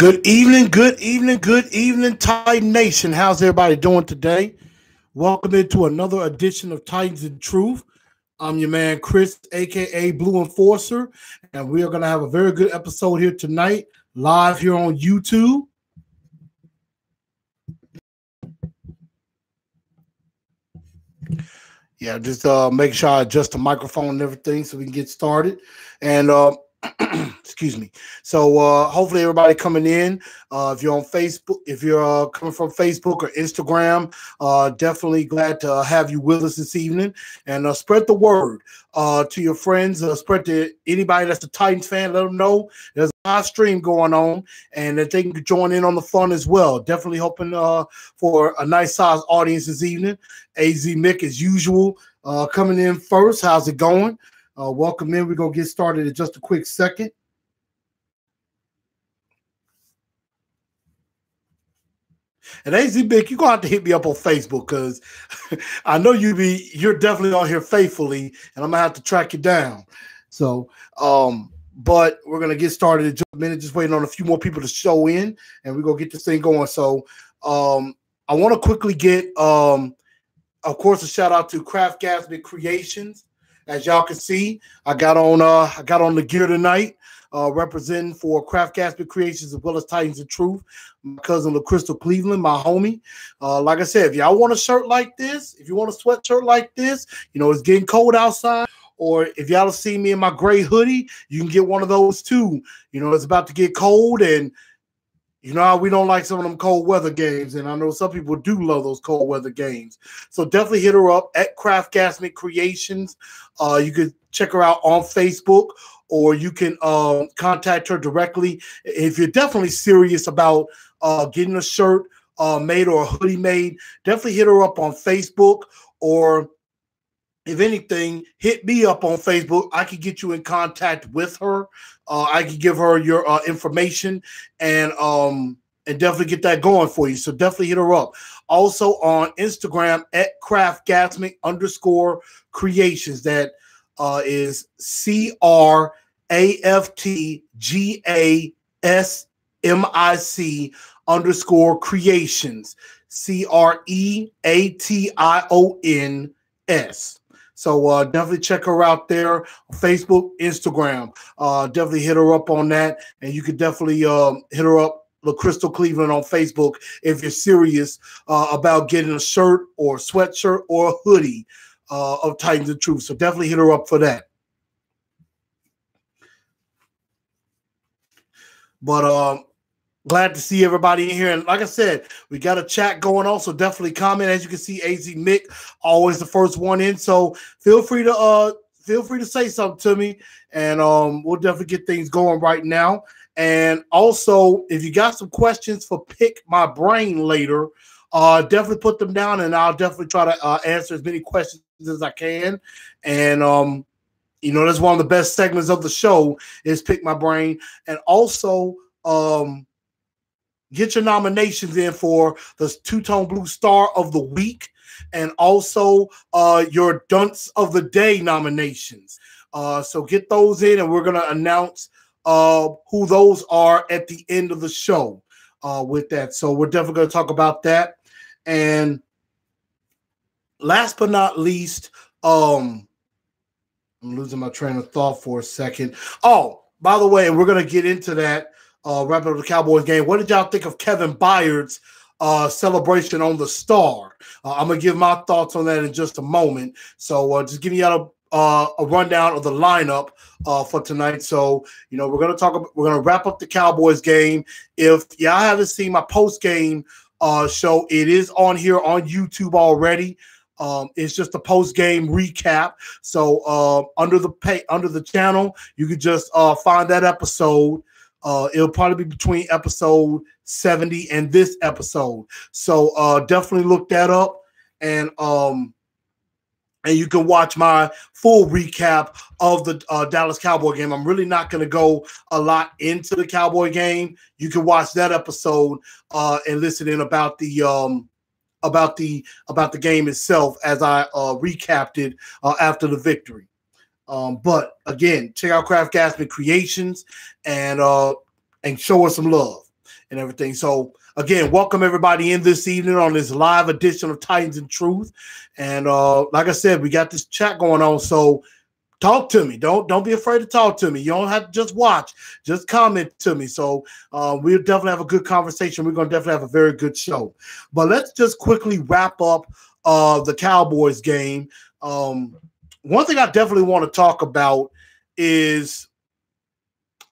Good evening, Titan Nation. How's everybody doing today? Welcome into another edition of Titans and Truth. I'm your man, Chris, aka Blue Enforcer, and we are going to have a very good episode here tonight, live here on YouTube. Yeah, just make sure I adjust the microphone and everything so we can get started. And excuse me. So hopefully everybody coming in. If you're on Facebook, if you're coming from Facebook or Instagram, definitely glad to have you with us this evening. And spread the word to your friends. Spread to anybody that's a Titans fan. Let them know there's a live stream going on and that they can join in on the fun as well. Definitely hoping for a nice sized audience this evening. AZ Mick as usual coming in first. How's it going? Welcome in. We're going to get started in just a quick second. And AZ Mick, you're going to have to hit me up on Facebook because I know you're definitely on here faithfully, and I'm going to have to track you down. So, but we're going to get started in just a minute, just waiting on a few more people to show in, and we're going to get this thing going. So, I want to quickly get, of course, a shout out to Craft Gasmet Creations. As y'all can see, I got on the gear tonight, representing for Craft Gasmet Creations as well as Titans of Truth. My cousin LaCrystal Cleveland, my homie. Like I said, if y'all want a shirt like this, if you want a sweatshirt like this, you know it's getting cold outside. Or if y'all see me in my gray hoodie, you can get one of those too. You know it's about to get cold, and you know how we don't like some of them cold weather games, and I know some people do love those cold weather games. So definitely hit her up at Craft Gasmet Creations. You can check her out on Facebook, or you can contact her directly. If you're definitely serious about getting a shirt made or a hoodie made, definitely hit her up on Facebook, or if anything, hit me up on Facebook. I can get you in contact with her. I can give her your information and definitely get that going for you. So definitely hit her up. Also on Instagram at craftgasmic_creations. That is CRAFTGASMIC_creations. CREATIONS. So definitely check her out there on Facebook, Instagram. Definitely hit her up on that. And you can definitely hit her up, LaCrystal Cleveland, on Facebook if you're serious about getting a shirt or sweatshirt or a hoodie of Titans of Truth. So definitely hit her up for that. But glad to see everybody in here. And like I said, we got a chat going on, so definitely comment. As you can see, AZ Mick, always the first one in. So feel free to say something to me, and we'll definitely get things going right now. And also, if you got some questions for Pick My Brain later, definitely put them down, and I'll definitely try to answer as many questions as I can. And you know, that's one of the best segments of the show is Pick My Brain. And also, get your nominations in for the Two-Tone Blue Star of the Week, and also your Dunce of the Day nominations. So get those in, and we're going to announce who those are at the end of the show with that. So we're definitely going to talk about that. And last but not least, I'm losing my train of thought for a second. Oh, by the way, we're going to get into that. Wrapping up the Cowboys game. What did y'all think of Kevin Byard's celebration on the Star? I'm going to give my thoughts on that in just a moment. So just giving y'all a rundown of the lineup for tonight. So, you know, we're going to wrap up the Cowboys game. If y'all haven't seen my post-game show, it is on here on YouTube already. It's just a post-game recap. So under the channel, you can just find that episode. It'll probably be between episode 70 and this episode. So definitely look that up, and you can watch my full recap of the Dallas Cowboy game. I'm really not going to go a lot into the Cowboy game. You can watch that episode and listen in about the game itself as I recapped it after the victory. But again, check out Craft Gasmet Creations and show us some love. and everything. So again, welcome everybody in this evening on this live edition of Titans and Truth. And like I said, we got this chat going on. So talk to me. Don't be afraid to talk to me. You don't have to just watch. Just comment to me. So we'll definitely have a good conversation. We're going to definitely have a very good show. But let's just quickly wrap up the Cowboys game. One thing I definitely want to talk about is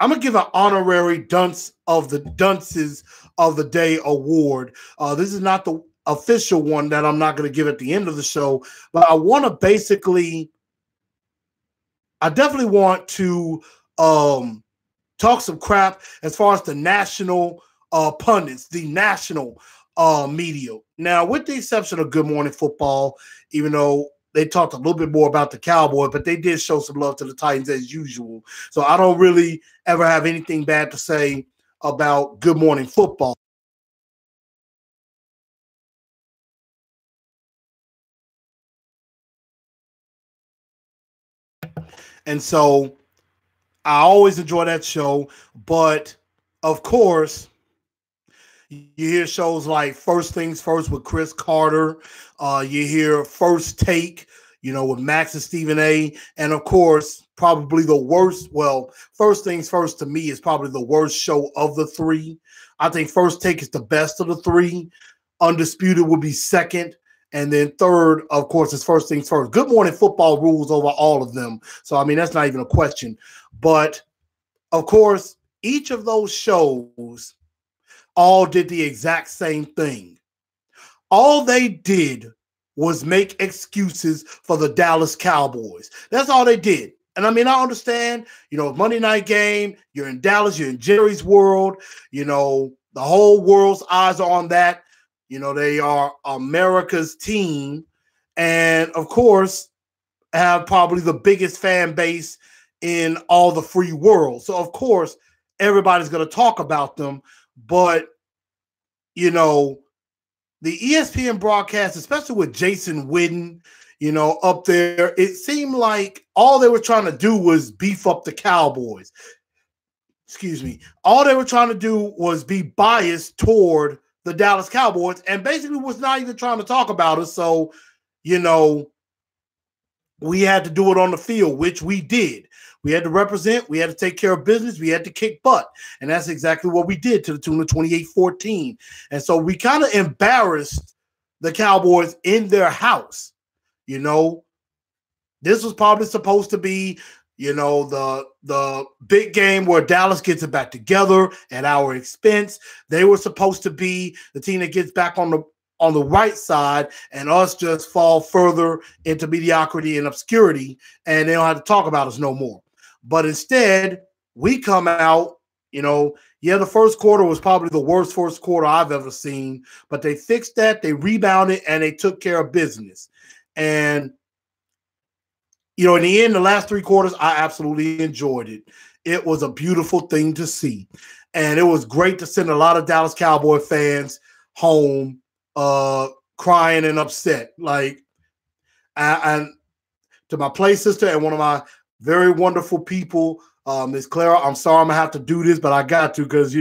I'm going to give an honorary Dunces of the Day award. This is not the official one that I'm not going to give at the end of the show, but I want to I definitely want to talk some crap as far as the national pundits, the national media. Now, with the exception of Good Morning Football, even though they talked a little bit more about the Cowboys, but they did show some love to the Titans as usual. So I don't really ever have anything bad to say about Good Morning Football. And so I always enjoy that show. But of course, you hear shows like First Things First with Chris Carter. You hear First Take, with Max and Stephen A. And of course, probably the worst. Well, First Things First to me is probably the worst show of the three. I think First Take is the best of the three. Undisputed would be second. And then third, of course, is First Things First. Good Morning Football rules over all of them. So, I mean, that's not even a question. But, of course, each of those shows all did the exact same thing. All they did was make excuses for the Dallas Cowboys. That's all they did. And I mean, I understand, Monday night game, you're in Dallas, you're in Jerry's world, the whole world's eyes are on that. They are America's team. And of course, have probably the biggest fan base in all the free world. So of course, everybody's going to talk about them. But, the ESPN broadcast, especially with Jason Witten, up there, it seemed like all they were trying to do was beef up the Cowboys. Excuse me. All they were trying to do was be biased toward the Dallas Cowboys and basically was not even trying to talk about it. So, we had to do it on the field, which we did. We had to represent. We had to take care of business. We had to kick butt. And that's exactly what we did to the tune of 28-14. And so we kind of embarrassed the Cowboys in their house. This was probably supposed to be, the big game where Dallas gets it back together at our expense. They were supposed to be the team that gets back on the right side and us just fall further into mediocrity and obscurity, and they don't have to talk about us no more. But instead, we come out, the first quarter was probably the worst first quarter I've ever seen, but they fixed that, they rebounded, and they took care of business. And, in the end, the last three quarters, I absolutely enjoyed it. It was a beautiful thing to see. And it was great to send a lot of Dallas Cowboy fans home crying and upset. And to my play sister and one of my very wonderful people, Miss Clara, I'm sorry I'm gonna have to do this, but I got to because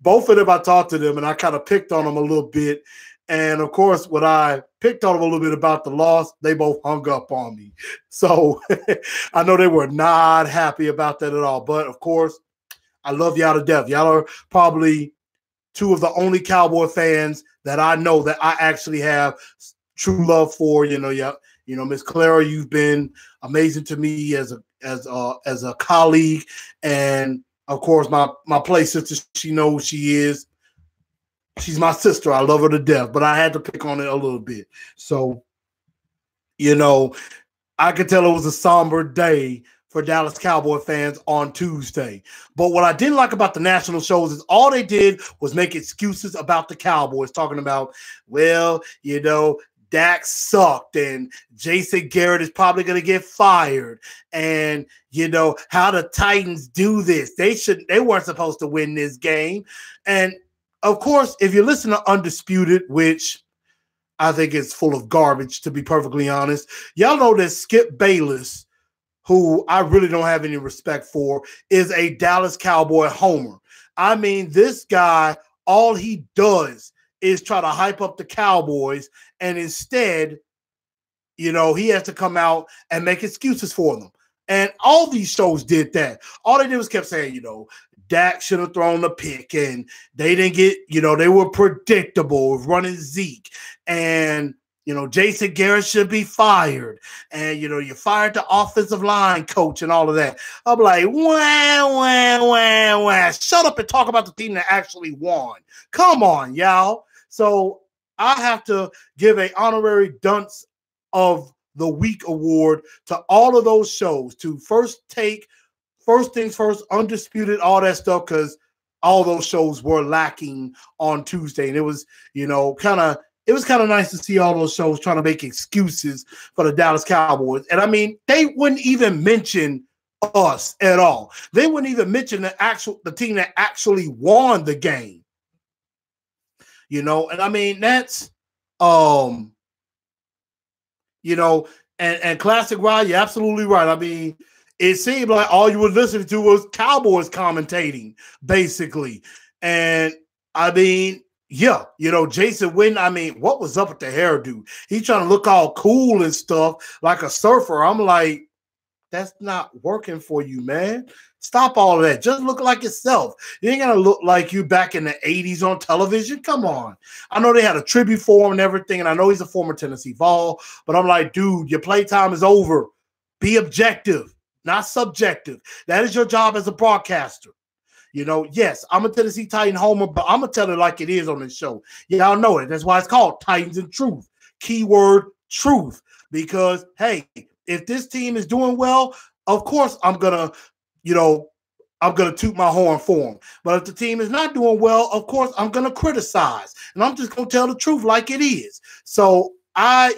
both of them, I talked to them and I kind of picked on them a little bit. And of course, when I picked on them a little bit about the loss, they both hung up on me. So I know they were not happy about that at all. But of course, I love y'all to death. Y'all are probably two of the only Cowboy fans that I know that I actually have true love for. Miss Clara, you've been amazing to me as a colleague, and of course my play sister, she knows she is. She's my sister. I love her to death, but I had to pick on it a little bit. So, I could tell it was a somber day for Dallas Cowboy fans on Tuesday. But what I didn't like about the national shows is all they did was make excuses about the Cowboys, talking about, Dak sucked and Jason Garrett is probably going to get fired. And, how the Titans do this. They weren't supposed to win this game. And of course, if you listen to Undisputed, which I think is full of garbage, to be perfectly honest, y'all know that Skip Bayless, who I really don't have any respect for, is a Dallas Cowboy homer. I mean, this guy, all he does is try to hype up the Cowboys, and instead, he has to come out and make excuses for them. And all these shows did that. All they did was kept saying, Dak should have thrown a pick, and they didn't get, they were predictable running Zeke. And, Jason Garrett should be fired. And, you fired the offensive line coach and all of that. I'm like, wah. Shut up and talk about the team that actually won. Come on, y'all. So I have to give an honorary Dunce of the Week award to all of those shows, to First Take, First Things First, Undisputed, all that stuff, because all those shows were lacking on Tuesday. And it was, it was kind of nice to see all those shows trying to make excuses for the Dallas Cowboys. And I mean, they wouldn't even mention us at all. They wouldn't even mention the team that actually won the game. And I mean, that's and Classic Rod, you're absolutely right. I mean, it seemed like all you were listening to was Cowboys commentating, basically. And I mean, yeah, Jason Witten, I mean, what was up with the hairdo? He's trying to look all cool and stuff like a surfer. I'm like, that's not working for you, man. Stop all of that. Just look like yourself. You ain't gonna look like you back in the 80s on television. Come on. I know they had a tribute for him and everything, and I know he's a former Tennessee Vol, but I'm like, dude, your playtime is over. Be objective, not subjective. That is your job as a broadcaster. Yes, I'm a Tennessee Titan homer, but I'm going to tell it like it is on this show. Y'all know it. That's why it's called Titans and Truth. Keyword truth. Because, hey, if this team is doing well, of course I'm going to, I'm going to toot my horn for them. But if the team is not doing well, of course I'm going to criticize. And I'm just going to tell the truth like it is. So I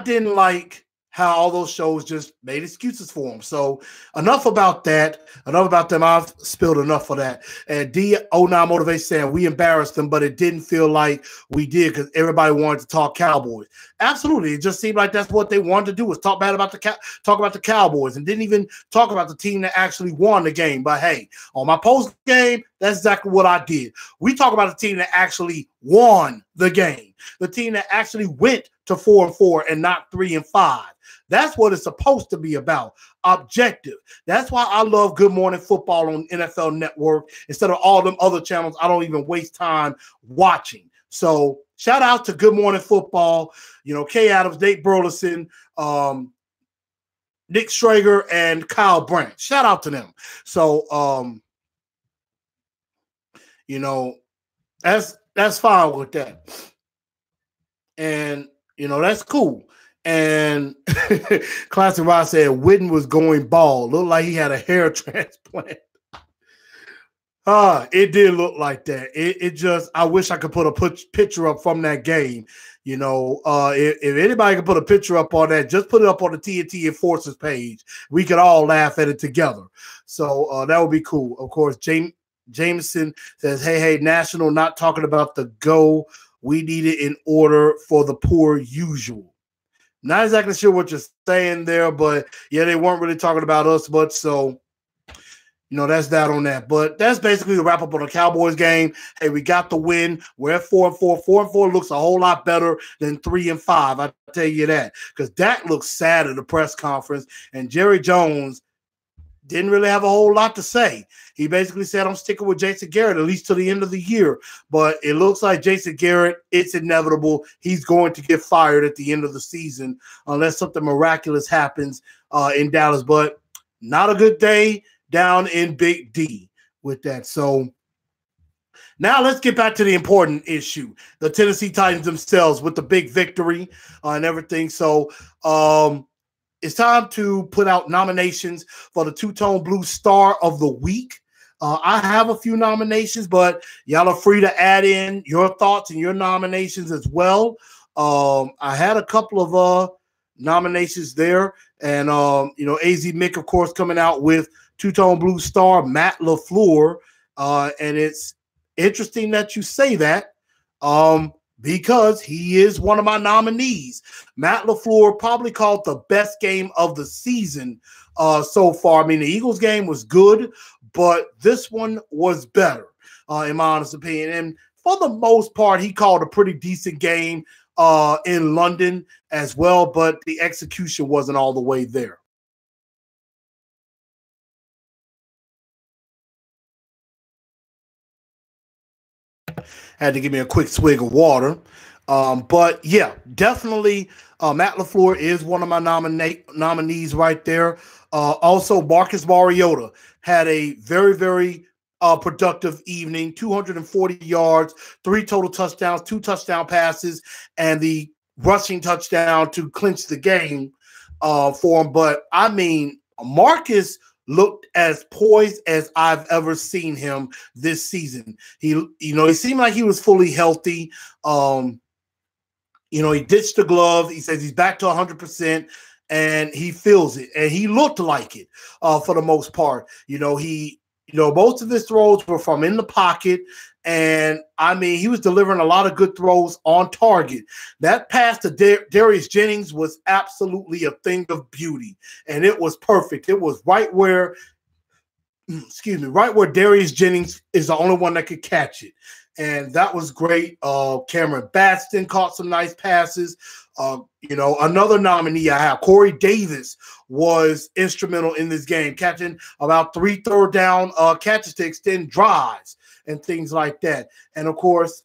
didn't like how all those shows just made excuses for them. So enough about that. Enough about them. I've spilled enough of that. And D09 Motivation saying we embarrassed them, but it didn't feel like we did because everybody wanted to talk Cowboys. Absolutely. It just seemed like that's what they wanted to do, was talk bad about the Cowboys, and didn't even talk about the team that actually won the game. But hey, on my post game, that's exactly what I did. We talk about the team that actually won the game, the team that actually went to 4-4 and not 3-5. That's what it's supposed to be about. Objective. That's why I love Good Morning Football on NFL Network instead of all them other channels I don't even waste time watching. So shout out to Good Morning Football, Kay Adams, Nate Burleson, Nick Strager, and Kyle Brandt. Shout out to them. So that's fine with that. And that's cool. And Classic Rod said Witten was going bald. Looked like he had a hair transplant. It did look like that. It just, I wish I could put a picture up from that game. If anybody could put a picture up on that, just put it up on the TNT Enforcers page. We could all laugh at it together. So that would be cool. Of course, Jameson says, hey, National, not talking about the go. We need it in order for the poor usual. Not exactly sure what you're saying there, but yeah, they weren't really talking about us much. So, that's that on that. But that's basically the wrap up on the Cowboys game. Hey, we got the win. We're at 4-4. 4-4 looks a whole lot better than 3-5. I tell you that, because Dak looks sad at the press conference, and Jerry Jones didn't really have a whole lot to say. He basically said, I'm sticking with Jason Garrett at least to the end of the year. But it looks like Jason Garrett, it's inevitable. He's going to get fired at the end of the season unless something miraculous happens in Dallas. But not a good day down in Big D with that. So now let's get back to the important issue. The Tennessee Titans themselves with the big victory and everything. So it's time to put out nominations for the Two-Tone Blue Star of the Week. I have a few nominations, but y'all are free to add in your thoughts and your nominations as well. I had a couple of nominations there, and AZ Mick, of course, coming out with Two-Tone Blue Star, Matt LaFleur, and it's interesting that you say that. Because he is one of my nominees. Matt LaFleur probably called the best game of the season so far. I mean, the Eagles game was good, but this one was better, in my honest opinion. And for the most part, he called a pretty decent game in London as well, but the execution wasn't all the way there. Had to give me a quick swig of water. But yeah, definitely Matt LaFleur is one of my nominees right there. Also, Marcus Mariota had a very, very productive evening, 240 yards, 3 total touchdowns, 2 touchdown passes, and the rushing touchdown to clinch the game for him. But I mean, Marcus looked as poised as I've ever seen him this season. He seemed like he was fully healthy. He ditched the glove. He says he's back to 100%, and he feels it, and he looked like it for the most part. Most of his throws were from in the pocket, and I mean, he was delivering a lot of good throws on target. That pass to Darius Jennings was absolutely a thing of beauty, and it was perfect. It was right where, right where Darius Jennings is the only one that could catch it. And that was great. Cameron Batson caught some nice passes. Another nominee I have, Corey Davis, was instrumental in this game, catching about 3 third down catches to extend drives and things like that. And, of course,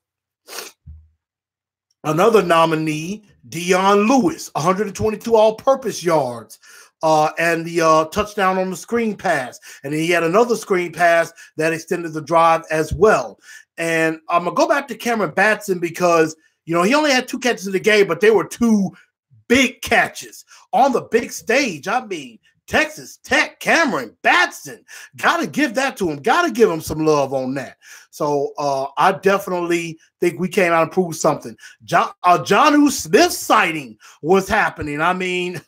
another nominee, Dion Lewis, 122 all-purpose yards. And the touchdown on the screen pass. And then he had another screen pass that extended the drive as well. And I'm going to go back to Cameron Batson because, he only had 2 catches in the game, but they were 2 big catches on the big stage. I mean, Texas Tech, Cameron Batson, got to give that to him. Got to give him some love on that. So I definitely think we came out and proved something. Jonnu Smith sighting was happening. I mean,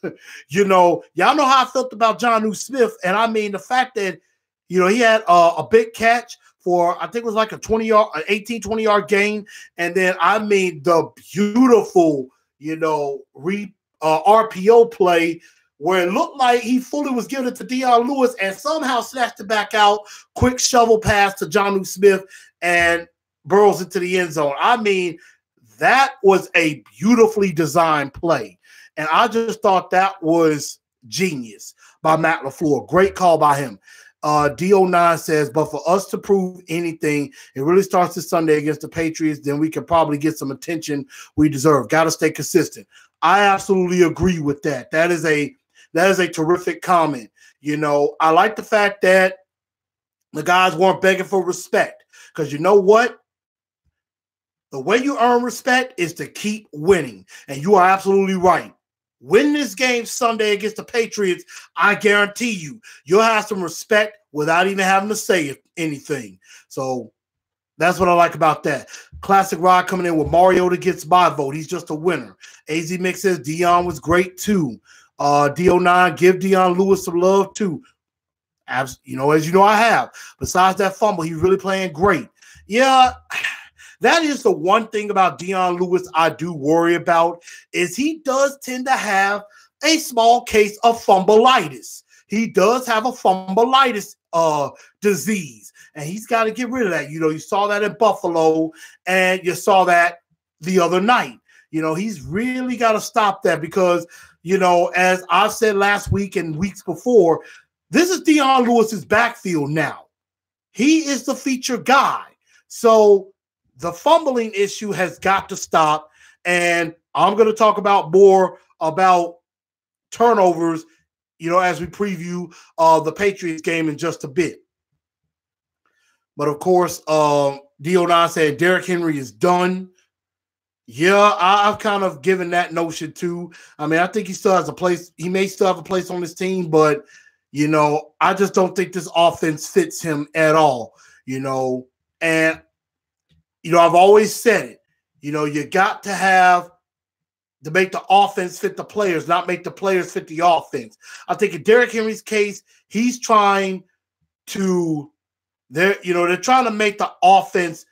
y'all know how I felt about Jonnu Smith. And I mean, the fact that, he had a big catch for, I think it was like a 20-yard gain. And then, I mean, the beautiful, RPO play where it looked like he fully was giving it to Dion Lewis and somehow snatched it back out. Quick shovel pass to Jonnu Smith and burrows into the end zone. I mean, that was a beautifully designed play. And I just thought that was genius by Matt LaFleur. Great call by him. D09 says, but for us to prove anything, it really starts this Sunday against the Patriots. Then we can probably get some attention we deserve. Got to stay consistent. I absolutely agree with that. That is a terrific comment. I like the fact that the guys weren't begging for respect because you know what? The way you earn respect is to keep winning. And you are absolutely right. Win this game Sunday against the Patriots, I guarantee you'll have some respect without even having to say anything. So that's what I like about that. Classic Rod coming in with Mariota gets my vote. He's just a winner. AZ Mix says Dion was great too. D09, give Dion Lewis some love too. As you know, I have. Besides that fumble, he's really playing great. Yeah. That is the one thing about Dion Lewis I do worry about is he does tend to have a small case of fumbleitis. He does have a fumbleitis disease, and he's got to get rid of that. You saw that in Buffalo, and you saw that the other night. He's really got to stop that because, as I've said last week and weeks before, this is Dion Lewis's backfield now. He is the feature guy. So the fumbling issue has got to stop, and I'm going to talk more about turnovers, as we preview the Patriots game in just a bit. But, of course, D09 said Derrick Henry is done. Yeah, I've kind of given that notion too. I mean, I think he still has a place. He may still have a place on this team, but, I just don't think this offense fits him at all, and I've always said it. You got to make the offense fit the players, not make the players fit the offense. I think in Derrick Henry's case, he's trying to they're trying to make the offense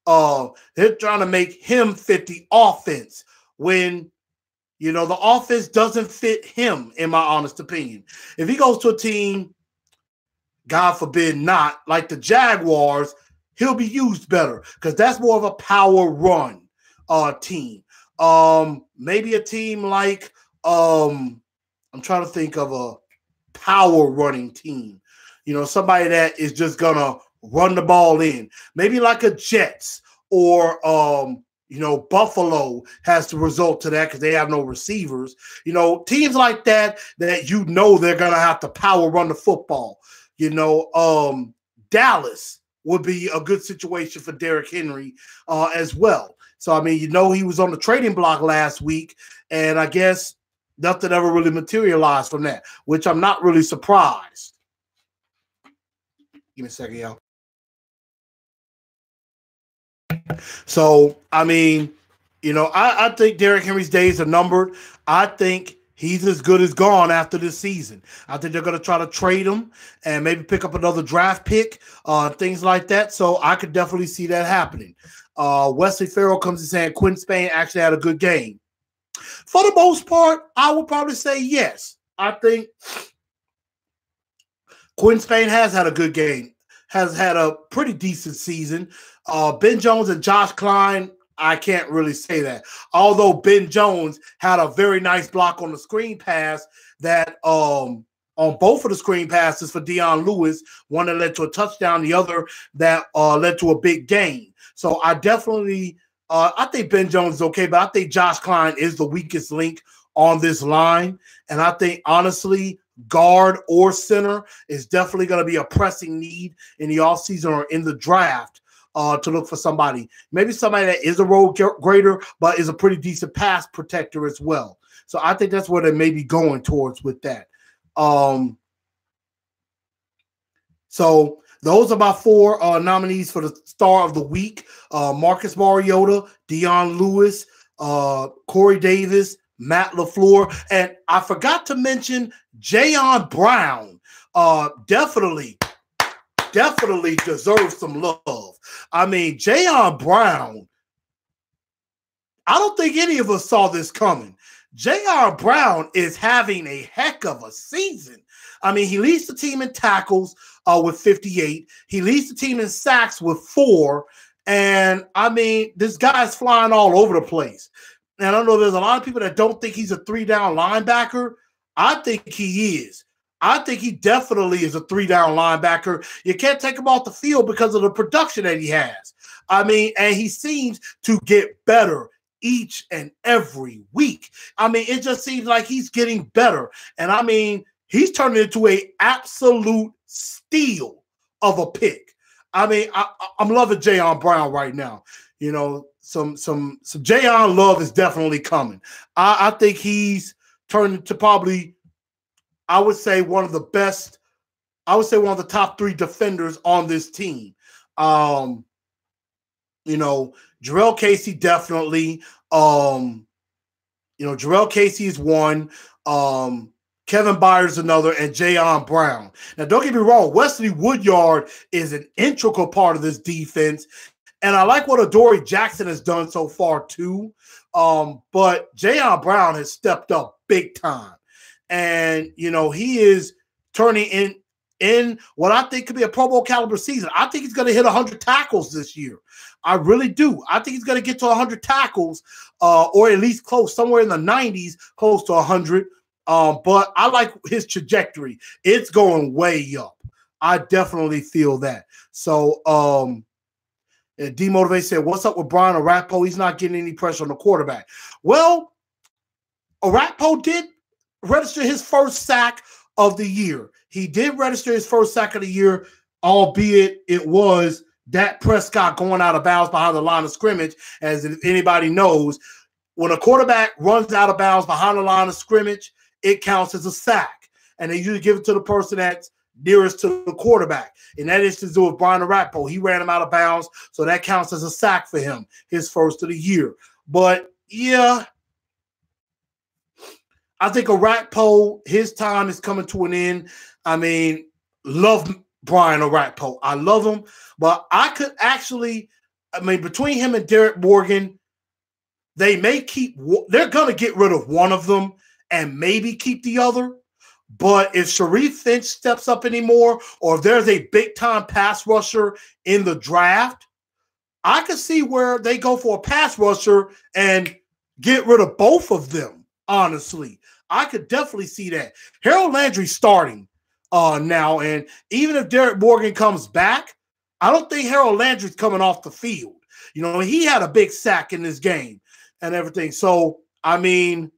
they're trying to make him fit the offense when the offense doesn't fit him, in my honest opinion. If he goes to a team God forbid not, like the Jaguars, he'll be used better because that's more of a power run team. Maybe a team like I'm trying to think of a power running team. You know, somebody that is just gonna run the ball in. Maybe like a Jets or you know, Buffalo has to result to that because they have no receivers. You know, teams like that you know they're gonna have to power run the football. You know, Dallas would be a good situation for Derrick Henry as well. So I mean, you know, he was on the trading block last week, and I guess nothing ever really materialized from that, which I'm not really surprised. Give me a second, y'all. So, I mean, you know, I think Derrick Henry's days are numbered. I think he's as good as gone after this season. I think they're going to try to trade him and maybe pick up another draft pick, things like that. So I could definitely see that happening. Wesley Farrell comes in saying Quinn Spain actually had a good game. For the most part, I would probably say yes. I think Quinn Spain has had a good game, has had a pretty decent season. Ben Jones and Josh Klein, I can't really say that. Although Ben Jones had a very nice block on the screen pass that on both of the screen passes for Dion Lewis, one that led to a touchdown, the other that led to a big gain. So I definitely I think Ben Jones is okay, but I think Josh Klein is the weakest link on this line. And I think, honestly, guard or center is definitely going to be a pressing need in the offseason or in the draft to look for somebody. Maybe somebody that is a road grader, but is a pretty decent pass protector as well. So I think that's where they may be going towards with that. So those are my four nominees for the star of the week. Marcus Mariota, Dion Lewis, Corey Davis, Matt LaFleur, and I forgot to mention Jayon Brown. Definitely deserves some love. I mean, Jayon Brown, I don't think any of us saw this coming. Jayon Brown is having a heck of a season. I mean, he leads the team in tackles with 58. He leads the team in sacks with 4. And, I mean, this guy's flying all over the place. And I know there's a lot of people that don't think he's a 3-down linebacker. I think he is. I think he definitely is a 3-down linebacker. You can't take him off the field because of the production that he has. I mean, and he seems to get better each and every week. I mean, it just seems like he's getting better. And, I mean, he's turning into an absolute steal of a pick. I mean, I'm loving Jayon Brown right now. You know, some Jayon love is definitely coming. I think he's turned into probably, I would say, one of the best. I would say one of the top 3 defenders on this team. You know, Jarrell Casey definitely. You know, Jarrell Casey is one. Kevin Byers another, and Jayon Brown. Now, don't get me wrong, Wesley Woodyard is an integral part of this defense, and I like what Adoree Jackson has done so far too. But Jayon Brown has stepped up big time, and you know he is turning in what I think could be a Pro Bowl caliber season. I think he's going to hit 100 tackles this year. I really do. I think he's going to get to 100 tackles, or at least close, somewhere in the 90s, close to 100. But I like his trajectory. It's going way up. I definitely feel that. So, Demotivate said, what's up with Brian Orakpo? He's not getting any pressure on the quarterback. Well, Orakpo did register his first sack of the year. He did register his first sack of the year, albeit it was Dak Prescott going out of bounds behind the line of scrimmage. As if anybody knows, when a quarterback runs out of bounds behind the line of scrimmage, it counts as a sack. And they usually give it to the person that's nearest to the quarterback. In that instance, it was Brian Orakpo. He ran him out of bounds, so that counts as a sack for him, his first of the year. But, yeah, I think Orakpo, his time is coming to an end. I mean, love Brian Orakpo. I love him. But I could actually, I mean, between him and Derek Morgan, they're going to get rid of one of them and maybe keep the other. But if Sharif Finch steps up anymore, or if there's a big-time pass rusher in the draft, I could see where they go for a pass rusher and get rid of both of them, honestly. I could definitely see that. Harold Landry's starting now, and even if Derek Morgan comes back, I don't think Harold Landry's coming off the field. You know, he had a big sack in this game and everything. So, I mean,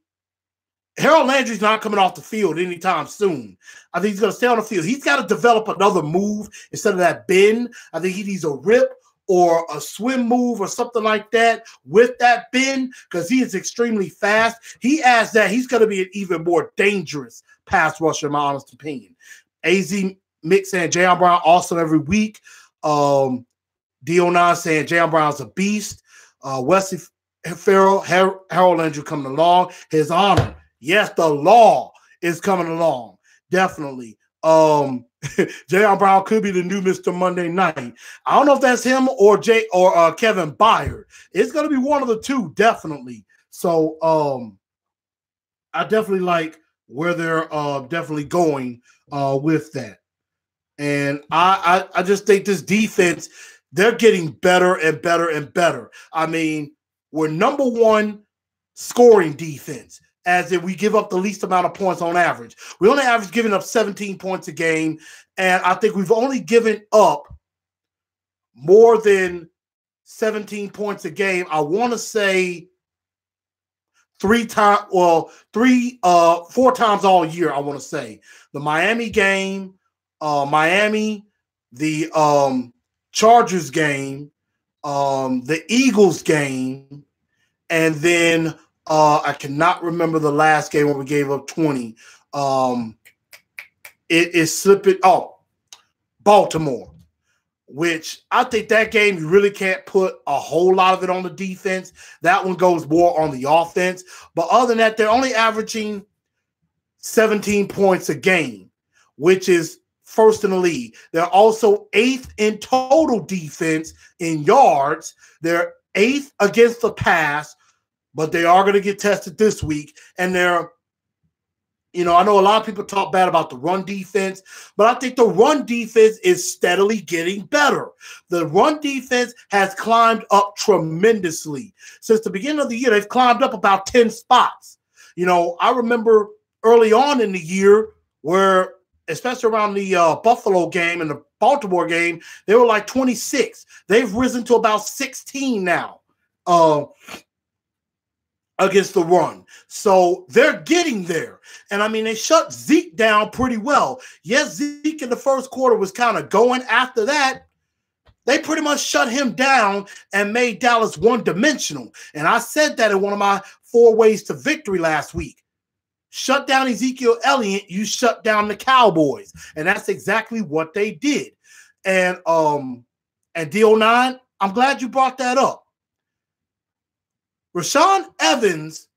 Harold Landry's not coming off the field anytime soon. I think he's going to stay on the field. He's got to develop another move instead of that bend. I think he needs a rip or a swim move or something like that with that bend because he is extremely fast. He adds that, he's going to be an even more dangerous pass rusher, in my honest opinion. AZ Mix saying Jayon Brown awesome every week. D09 saying Jayon Brown's a beast. Wesley Farrell, Harold Landry coming along. His honor. Yes, the law is coming along. Definitely. Jayon Brown could be the new Mr. Monday Night. I don't know if that's him or Kevin Byard. It's going to be one of the two, definitely. So I definitely like where they're definitely going with that. And I just think this defense, they're getting better and better and better. I mean, we're number one scoring defense, as if we give up the least amount of points on average. We only average giving up 17 points a game, and I think we've only given up more than 17 points a game. I want to say 4 times all year, I want to say. The Miami game, Miami, the Chargers game, the Eagles game, and then I cannot remember the last game when we gave up 20. It is slipping. Oh, Baltimore, which I think that game you really can't put a whole lot of it on the defense. That one goes more on the offense. But other than that, they're only averaging 17 points a game, which is first in the league. They're also 8th in total defense in yards. They're 8th against the pass, but they are going to get tested this week. And they're, you know, I know a lot of people talk bad about the run defense, but I think the run defense is steadily getting better. The run defense has climbed up tremendously. Since the beginning of the year, they've climbed up about 10 spots. You know, I remember early on in the year where, especially around the Buffalo game and the Baltimore game, they were like 26. They've risen to about 16 now against the run. So they're getting there. And, I mean, they shut Zeke down pretty well. Yes, Zeke in the first quarter was kind of going. After that, they pretty much shut him down and made Dallas one-dimensional. And I said that in one of my 4 ways to victory last week. Shut down Ezekiel Elliott, you shut down the Cowboys. And that's exactly what they did. And D09, I'm glad you brought that up. Rashaan Evans,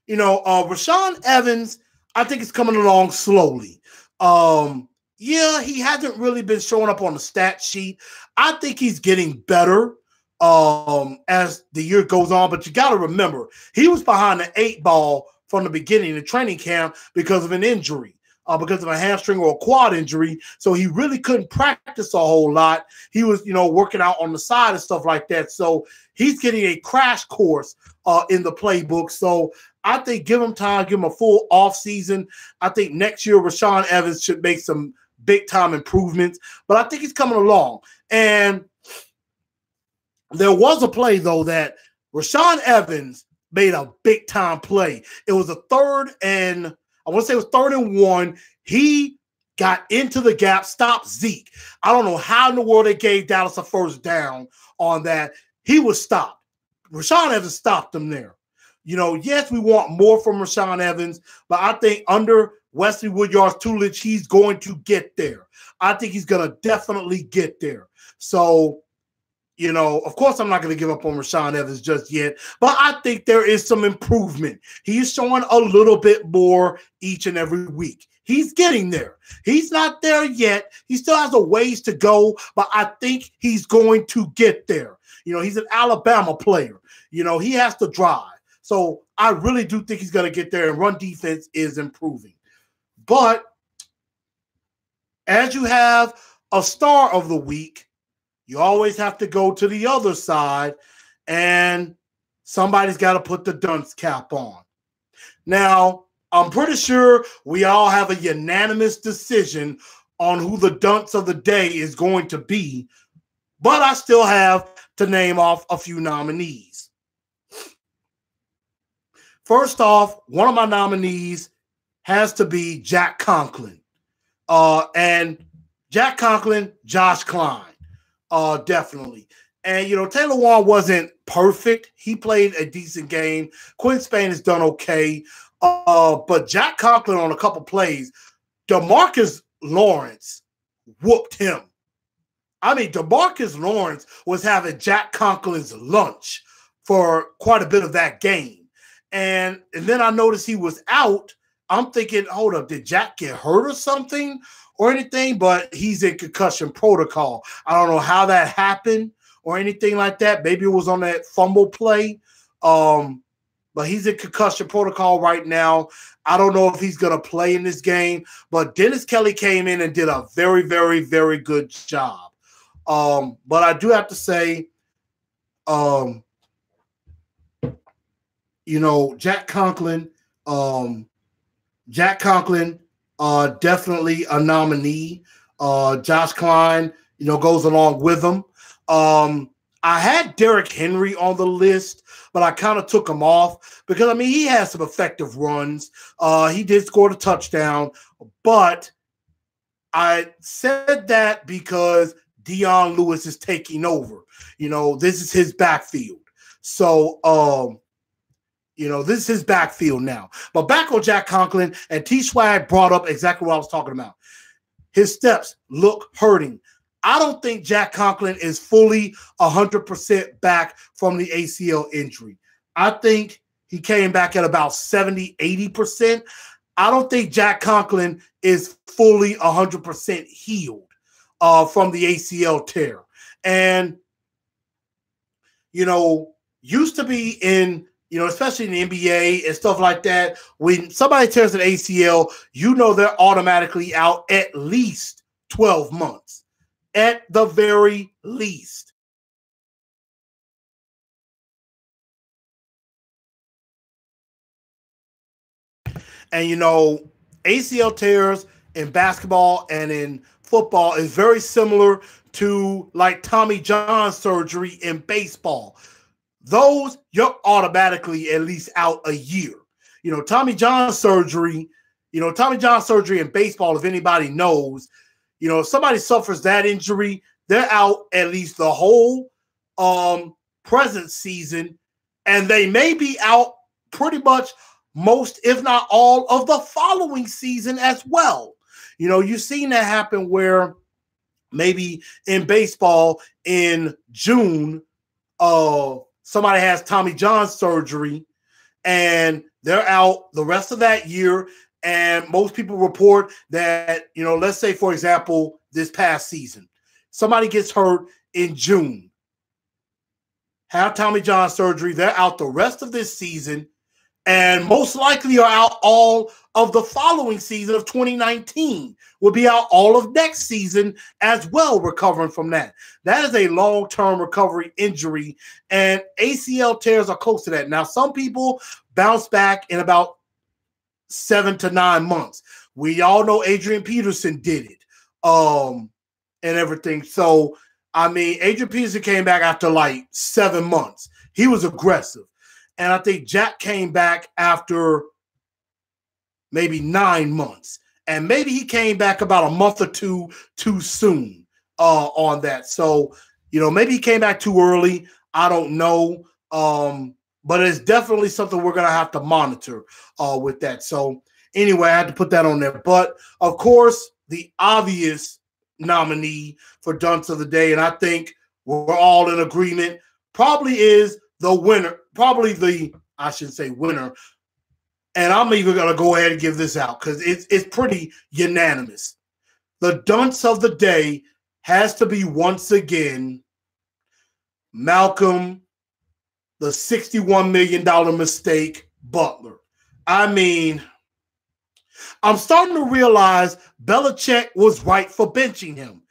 you know, Rashaan Evans, I think is coming along slowly. Yeah, he hasn't really been showing up on the stat sheet. I think he's getting better as the year goes on. But you got to remember, he was behind the 8 ball from the beginning of training camp because of an injury, because of a hamstring or a quad injury. So he really couldn't practice a whole lot. He was, you know, working out on the side and stuff like that. So he's getting a crash course in the playbook. So I think give him time, give him a full offseason. I think next year Rashaan Evans should make some big-time improvements. But I think he's coming along. And there was a play, though, that Rashaan Evans made a big-time play. It was a 3rd and I want to say it was 3rd and 1. He got into the gap, stopped Zeke. I don't know how in the world they gave Dallas a first down on that. He was stopped. Rashaan Evans stopped him there. You know, yes, we want more from Rashaan Evans, but I think under Wesley Woodyard's tutelage, he's going to get there. I think he's going to definitely get there. So, you know, of course, I'm not going to give up on Rashaan Evans just yet, but I think there is some improvement. He's showing a little bit more each and every week. He's getting there. He's not there yet. He still has a ways to go, but I think he's going to get there. You know, he's an Alabama player. You know, he has to drive. So I really do think he's going to get there, and run defense is improving. But as you have a star of the week, you always have to go to the other side, and somebody's got to put the dunce cap on. Now, I'm pretty sure we all have a unanimous decision on who the dunce of the day is going to be, but I still have to name off a few nominees. First off, one of my nominees has to be Jack Conklin. And Jack Conklin, Josh Klein, definitely. And, Taylor Warren wasn't perfect. He played a decent game. Quinn Spain has done okay. But Jack Conklin on a couple plays, DeMarcus Lawrence whooped him. I mean, DeMarcus Lawrence was having Jack Conklin's lunch for quite a bit of that game. And then I noticed he was out. I'm thinking, hold up, did Jack get hurt or something or anything? But he's in concussion protocol. I don't know how that happened or anything like that. Maybe it was on that fumble play. But he's in concussion protocol right now. I don't know if he's going to play in this game. But Dennis Kelly came in and did a very, very, very good job. But I do have to say, Jack Conklin, definitely a nominee. Josh Klein, goes along with him. I had Derrick Henry on the list, but I kind of took him off because, he had some effective runs. He did score the touchdown, but I said that because Dion Lewis is taking over. This is his backfield. So, this is his backfield now. But back on Jack Conklin, and T-Swag brought up exactly what I was talking about. His steps look hurting. I don't think Jack Conklin is fully 100% back from the ACL injury. I think he came back at about 70, 80%. I don't think Jack Conklin is fully 100% healed from the ACL tear. And, used to be in, especially in the NBA and stuff like that, when somebody tears an ACL, they're automatically out at least 12 months. At the very least. And, ACL tears in basketball and in football is very similar to like Tommy John surgery in baseball. Those, you're automatically at least out a year. Tommy John surgery in baseball, if anybody knows, if somebody suffers that injury, they're out at least the whole present season, and they may be out pretty much most, if not all, of the following season as well. You've seen that happen where maybe in baseball in June, somebody has Tommy John surgery, and they're out the rest of that year. And most people report that, let's say, for example, this past season, somebody gets hurt in June, have Tommy John surgery, they're out the rest of this season, and most likely are out all of the following season of 2019, will be out all of next season as well, recovering from that. That is a long-term recovery injury, and ACL tears are close to that. Now, some people bounce back in about 7 to 9 months. We all know Adrian Peterson did it, and everything. So, Adrian Peterson came back after like 7 months. He was aggressive. And I think Jack came back after maybe 9 months. And maybe he came back about a month or two too soon on that. So, maybe he came back too early. I don't know. But it's definitely something we're going to have to monitor with that. So anyway, I had to put that on there. But, of course, the obvious nominee for Dunce of the Day, and I think we're all in agreement, probably is the winner. I shouldn't say winner. And I'm even going to go ahead and give this out because it's pretty unanimous. The Dunce of the Day has to be, once again, Malcolm, the $61 million mistake, Butler. I'm starting to realize Belichick was right for benching him.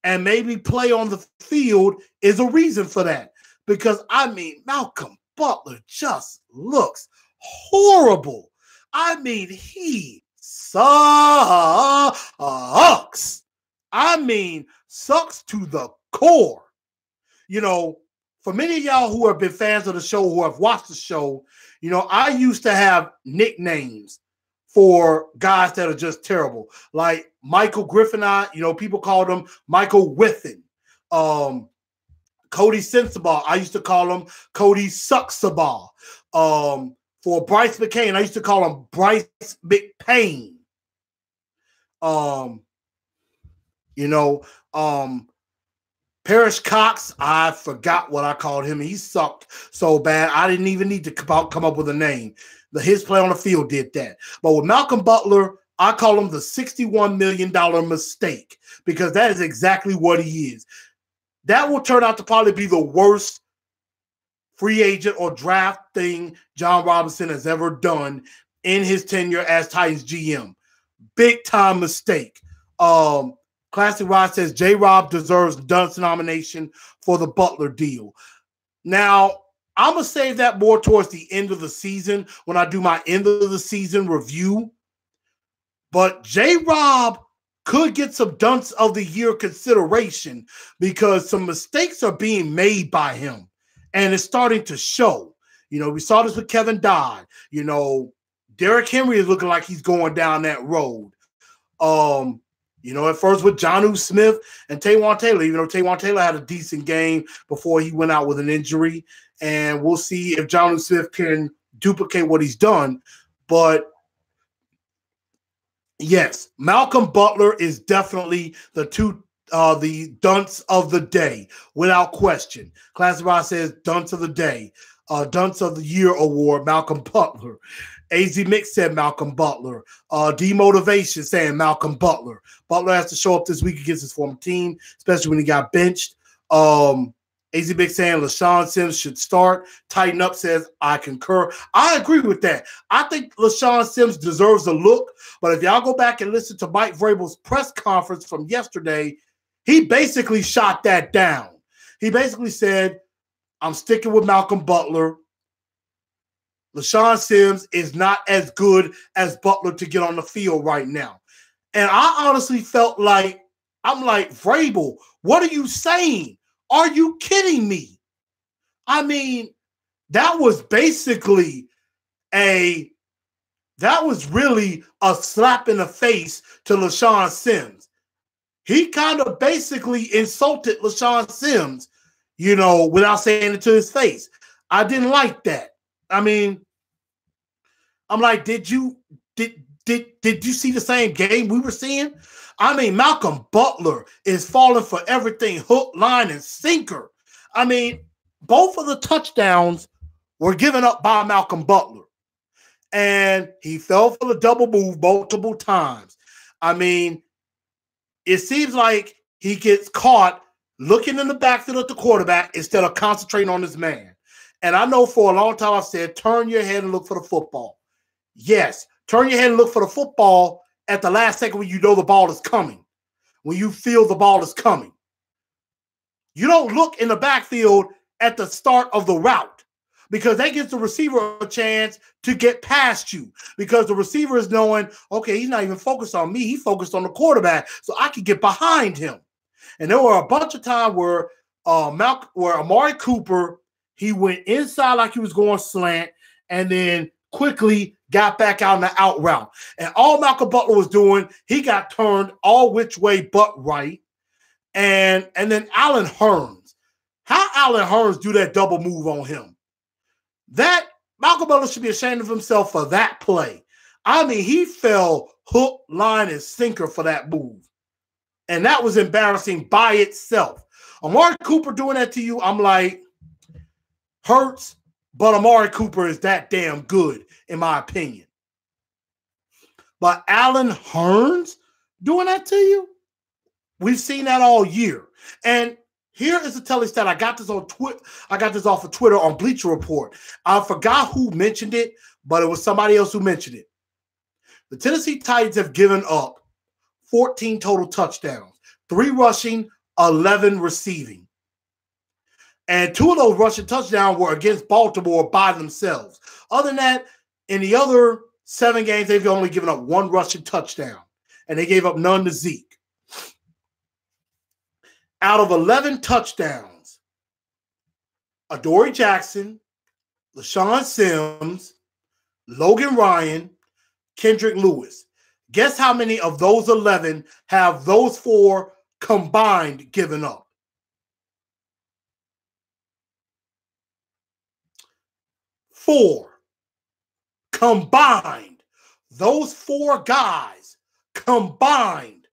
And maybe play on the field is a reason for that. Because, I mean, Malcolm Butler just looks horrible. I mean, he sucks. I mean, sucks to the core. You know, for many of y'all who have been fans of the show, who have watched the show, you know, I used to have nicknames for guys that are just terrible. Like Michael Griffin, people called him Michael Whiffin. Cody Sensabaugh, I used to call him Cody Sucksabah. For Bryce McCain, I used to call him Bryce McPain. Parrish Cox, I forgot what I called him. He sucked so bad, I didn't even need to come up with a name. His play on the field did that. But with Malcolm Butler, I call him the $61 million mistake, because that is exactly what he is. That will turn out to probably be the worst free agent or draft thing John Robinson has ever done in his tenure as Titans GM. Big time mistake. Classic Rod says J-Rob deserves the Dunce nomination for the Butler deal. Now, I'm going to save that more towards the end of the season when I do my end of the season review. But J-Rob could get some Dunce of the Year consideration because some mistakes are being made by him. And it's starting to show. You know, we saw this with Kevin Dodd. You know, Derrick Henry is looking like he's going down that road. At first with Jonnu Smith and Taywan Taylor, even though Taywan Taylor had a decent game before he went out with an injury. And we'll see if Jonnu Smith can duplicate what he's done. But yes, Malcolm Butler is definitely the dunce of the day, without question. Classic Rod says dunce of the day. Dunce of the Year award, Malcolm Butler. AZ Mix said Malcolm Butler. Demotivation saying Malcolm Butler. Butler has to show up this week against his former team, especially when he got benched. AZ Mix saying LaShawn Sims should start. Tighten Up says, I concur. I agree with that. I think LaShawn Sims deserves a look, but if y'all go back and listen to Mike Vrabel's press conference from yesterday, he basically shot that down. He basically said, I'm sticking with Malcolm Butler. LaShawn Sims is not as good as Butler to get on the field right now. And I honestly felt like, I'm like, Vrabel, what are you saying? Are you kidding me? I mean, that was really a slap in the face to LaShawn Sims. He kind of basically insulted LaShawn Sims, without saying it to his face. I didn't like that. I mean, I'm like, did you see the same game we were seeing? I mean, Malcolm Butler is falling for everything, hook, line, and sinker. I mean, both of the touchdowns were given up by Malcolm Butler. And he fell for the double move multiple times. I mean, it seems like he gets caught looking in the backfield at the quarterback instead of concentrating on his man. And I know for a long time I've said, turn your head and look for the football. Yes, turn your head and look for the football at the last second when you know the ball is coming, when you feel the ball is coming. You don't look in the backfield at the start of the route because that gives the receiver a chance to get past you because the receiver is knowing, okay, he's not even focused on me. He's focused on the quarterback, so I can get behind him. And there were a bunch of times where Amari Cooper, he went inside like he was going slant and then quickly got back out in the out route. And all Malcolm Butler was doing, he got turned all which way but right. And then Allen Hurns. How Allen Hurns do that double move on him? That Malcolm Butler should be ashamed of himself for that play. I mean, he fell hook, line, and sinker for that move. And that was embarrassing by itself. Amari Cooper doing that to you, I'm like, hurts, but Amari Cooper is that damn good, in my opinion. But Allen Hurns doing that to you? We've seen that all year. And here is a telling stat. I got this on Twitter. I got this off of Twitter on Bleacher Report. I forgot who mentioned it, but it was somebody else who mentioned it. The Tennessee Titans have given up 14 total touchdowns, 3 rushing, 11 receiving. And 2 of those rushing touchdowns were against Baltimore by themselves. Other than that, in the other 7 games, they've only given up 1 rushing touchdown, and they gave up none to Zeke. Out of 11 touchdowns, Adoree Jackson, LaShawn Sims, Logan Ryan, Kendrick Lewis. Guess how many of those 11 have those 4 combined given up? 4 combined. Those 4 guys combined.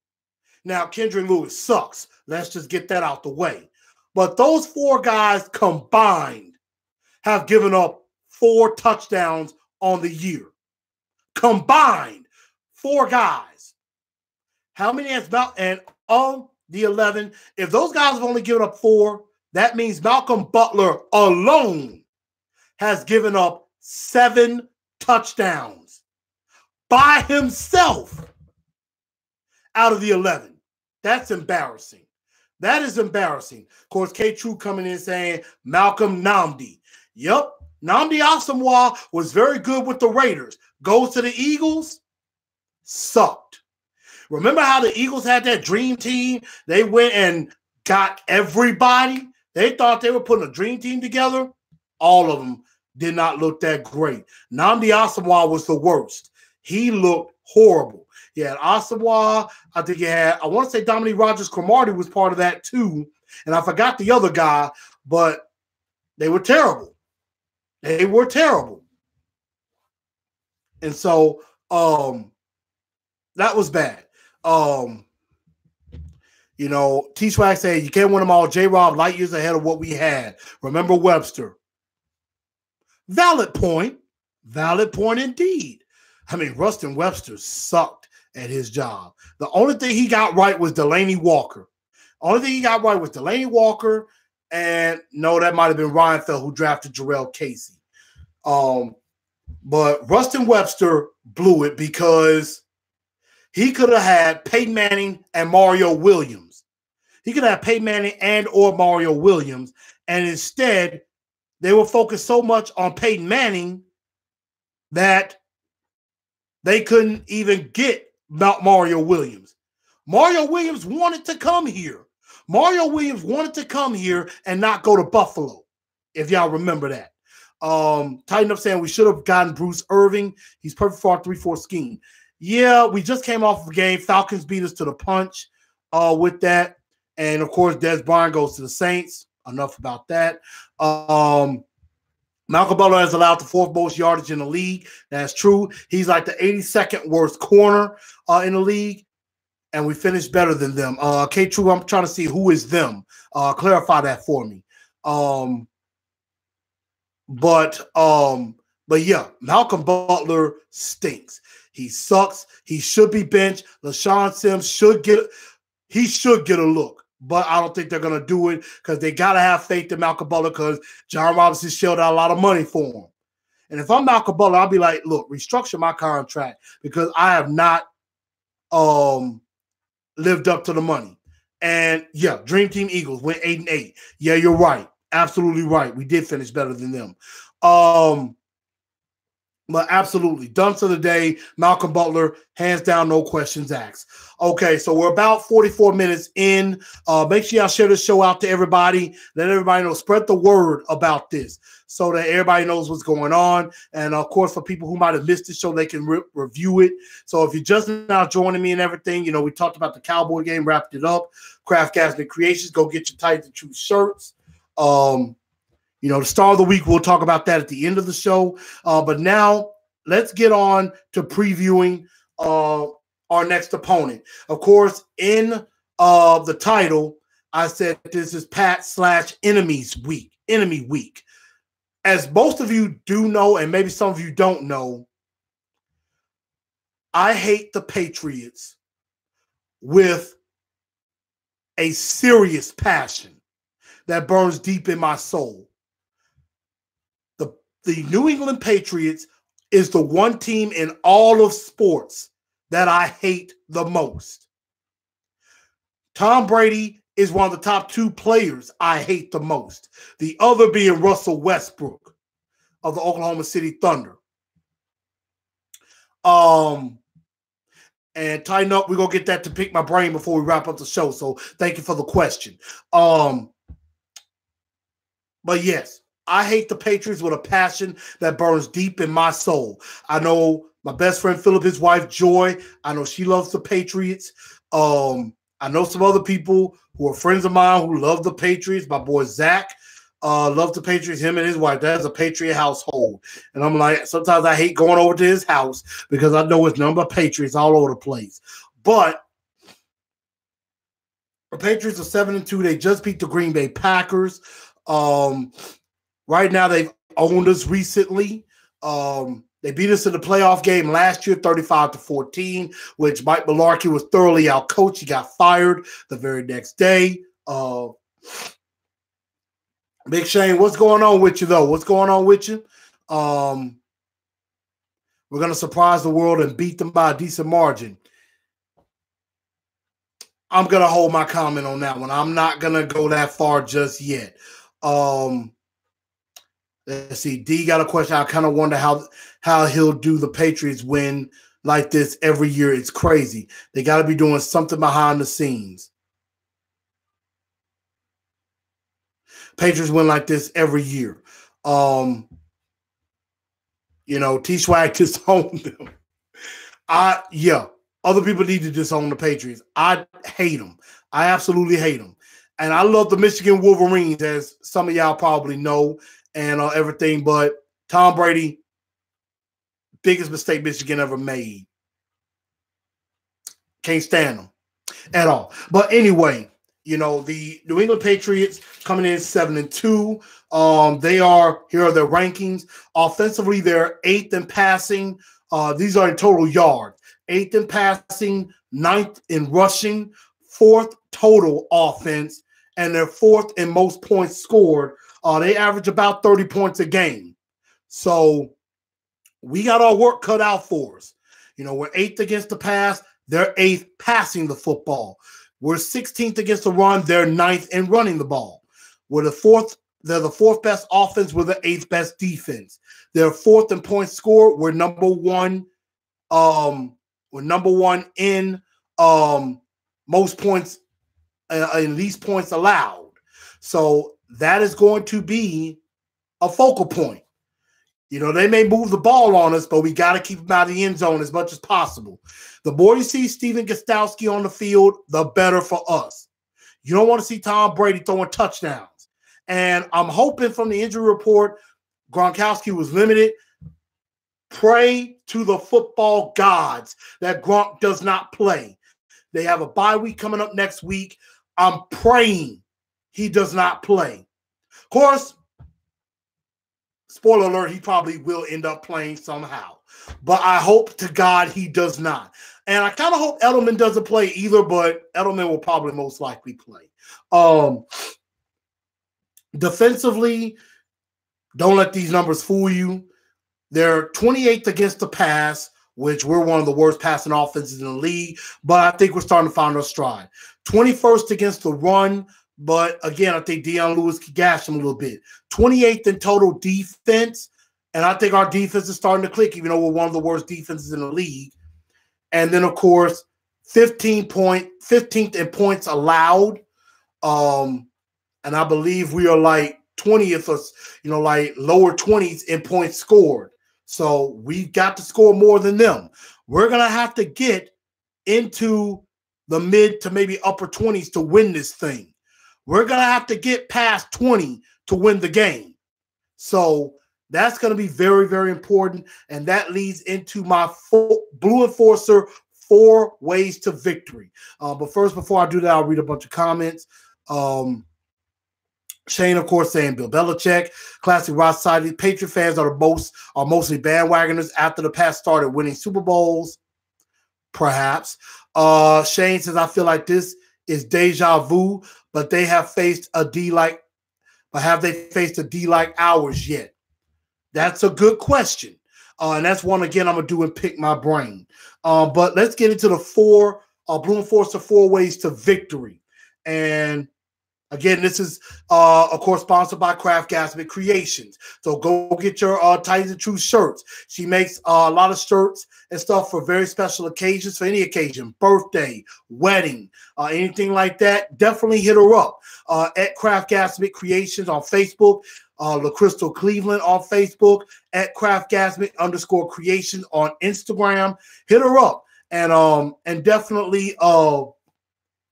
Now, Kendrick Lewis sucks. Let's just get that out the way. But those 4 guys combined have given up 4 touchdowns on the year. Combined, 4 guys. How many has Malcolm? And of the 11, if those guys have only given up 4, that means Malcolm Butler alone has given up 7 touchdowns by himself out of the 11. That's embarrassing. That is embarrassing. Of course, K-True coming in saying Malcolm Nnamdi. Yep, Nnamdi Asomugha was very good with the Raiders. Goes to the Eagles, sucked. Remember how the Eagles had that dream team? They went and got everybody. They thought they were putting a dream team together. All of them did not look that great. Nnamdi Asomugha was the worst. He looked horrible. He had Asomugha. I think he had, I want to say Dominique Rodgers-Cromartie was part of that too. And I forgot the other guy, but they were terrible. They were terrible. And so that was bad. You know, T-Swag said, you can't win them all. J-Rob, light years ahead of what we had. Remember Webster. Valid point. Valid point indeed. I mean, Rustin Webster sucked at his job. The only thing he got right was Delaney Walker. Only thing he got right was Delaney Walker, and no, that might have been Ryan Fell who drafted Jarrell Casey. But Rustin Webster blew it because he could have had Peyton Manning and Mario Williams. He could have Peyton Manning and or Mario Williams, and instead they were focused so much on Peyton Manning that they couldn't even get Mario Williams. Mario Williams wanted to come here. Mario Williams wanted to come here and not go to Buffalo, if y'all remember that. Tighten up saying we should have gotten Bruce Irving. He's perfect for our 3-4 scheme. Yeah, we just came off of a game. Falcons beat us to the punch with that. And, of course, Dez Bryant goes to the Saints. Enough about that. Malcolm Butler has allowed the 4th most yardage in the league. That's true. He's like the 82nd worst corner in the league, and we finished better than them. K-True, I'm trying to see who is them. Clarify that for me. But yeah, Malcolm Butler stinks. He sucks. He should be benched. LaShawn Sims should get a look. But I don't think they're going to do it because they got to have faith in Malcolm Butler because John Robinson shelled out a lot of money for him. And if I'm Malcolm Butler, I'll be like, look, restructure my contract because I have not lived up to the money. And, yeah, Dream Team Eagles went 8-8. Yeah, you're right. Absolutely right. We did finish better than them. But absolutely, dunce of the day, Malcolm Butler, hands down, no questions asked. Okay, so we're about 44 minutes in. Make sure y'all share this show out to everybody. Let everybody know. Spread the word about this so that everybody knows what's going on. And, of course, for people who might have missed the show, they can review it. So if you're just now joining me and everything, you know, we talked about the Cowboy game, wrapped it up. Craft Gasman Creations, go get your Titans and Truth shirts. You know, the star of the week, we'll talk about that at the end of the show. But now let's get on to previewing our next opponent. Of course, in the title, I said this is Pat/Enemy week. As most of you do know, and maybe some of you don't know, I hate the Patriots with a serious passion that burns deep in my soul. The New England Patriots is the one team in all of sports that I hate the most. Tom Brady is one of the top 2 players I hate the most. The other being Russell Westbrook of the Oklahoma City Thunder. And tighten up. We're going to get that to pick my brain before we wrap up the show. So thank you for the question. But yes, I hate the Patriots with a passion that burns deep in my soul. I know my best friend Philip, his wife Joy, I know she loves the Patriots. I know some other people who are friends of mine who love the Patriots. My boy Zach loves the Patriots, him and his wife. That's a Patriot household. And I'm like, sometimes I hate going over to his house because I know it's nothing but Patriots all over the place. But the Patriots are 7-2. They just beat the Green Bay Packers. Right now, they've owned us recently. They beat us in the playoff game last year, 35-14, which Mike Mularkey was thoroughly outcoached. He got fired the very next day. Big Shane, what's going on with you, though? What's going on with you? We're going to surprise the world and beat them by a decent margin. I'm going to hold my comment on that one. I'm not going to go that far just yet. Let's see. D got a question. I kind of wonder how he'll do the Patriots win like this every year. It's crazy. They got to be doing something behind the scenes. Patriots win like this every year. You know, T-Swag disowned them. Yeah, other people need to disown the Patriots. I hate them. I absolutely hate them. And I love the Michigan Wolverines, as some of y'all probably know, and everything. But Tom Brady, biggest mistake Michigan ever made. Can't stand them at all. But anyway, you know, the New England Patriots coming in 7-2. Here are their rankings. Offensively, they're 8th in passing. These are in total yards. 8th in passing, 9th in rushing, 4th total offense, and they're 4th in most points scored. They average about 30 points a game. So we got our work cut out for us. You know, we're 8th against the pass. They're 8th passing the football. We're 16th against the run. They're 9th in running the ball. They're the 4th best offense. We're the 8th best defense. They're 4th in points scored. We're number 1. We're number 1 in most points, in least points allowed. So that is going to be a focal point. You know, they may move the ball on us, but we got to keep them out of the end zone as much as possible. The more you see Steven Gostkowski on the field, the better for us. You don't want to see Tom Brady throwing touchdowns. And I'm hoping from the injury report, Gronkowski was limited. Pray to the football gods that Gronk does not play. They have a bye week coming up next week. I'm praying he does not play. Of course, spoiler alert, he probably will end up playing somehow. But I hope to God he does not. And I kind of hope Edelman doesn't play either, but Edelman will probably most likely play. Defensively, don't let these numbers fool you. They're 28th against the pass, which we're one of the worst passing offenses in the league, but I think we're starting to find our stride. 21st against the run, but again, I think Deion Lewis could gash them a little bit. 28th in total defense, and I think our defense is starting to click, even though we're one of the worst defenses in the league. And then, of course, 15th in points allowed. And I believe we are like 20th or, like lower 20s in points scored. So we got to score more than them. We're going to have to get into the mid to maybe upper 20s to win this thing. We're going to have to get past 20 to win the game. So that's going to be very, very important. And that leads into my Blue Enforcer 4 ways to victory. But first, before I do that, I'll read a bunch of comments. Shane, of course, saying Bill Belichick, classic Ross Society. Patriot fans are mostly bandwagoners after the past started winning Super Bowls. Perhaps. Shane says, I feel like this is deja vu, but they have faced a D like, but have they faced a D like ours yet? That's a good question. And that's one, again, I'm going to do and pick my brain. But let's get into the four, Blue and Forster 4 ways to victory. And again, this is, of course, sponsored by Craft Gasmet Creations. So go get your Titans and Truth shirts. She makes a lot of shirts and stuff for very special occasions, for any occasion, birthday, wedding, anything like that. Definitely hit her up at Craft Gasmet Creations on Facebook, LaCrystal Cleveland on Facebook, at Craft Gasmet _Creations on Instagram. Hit her up and definitely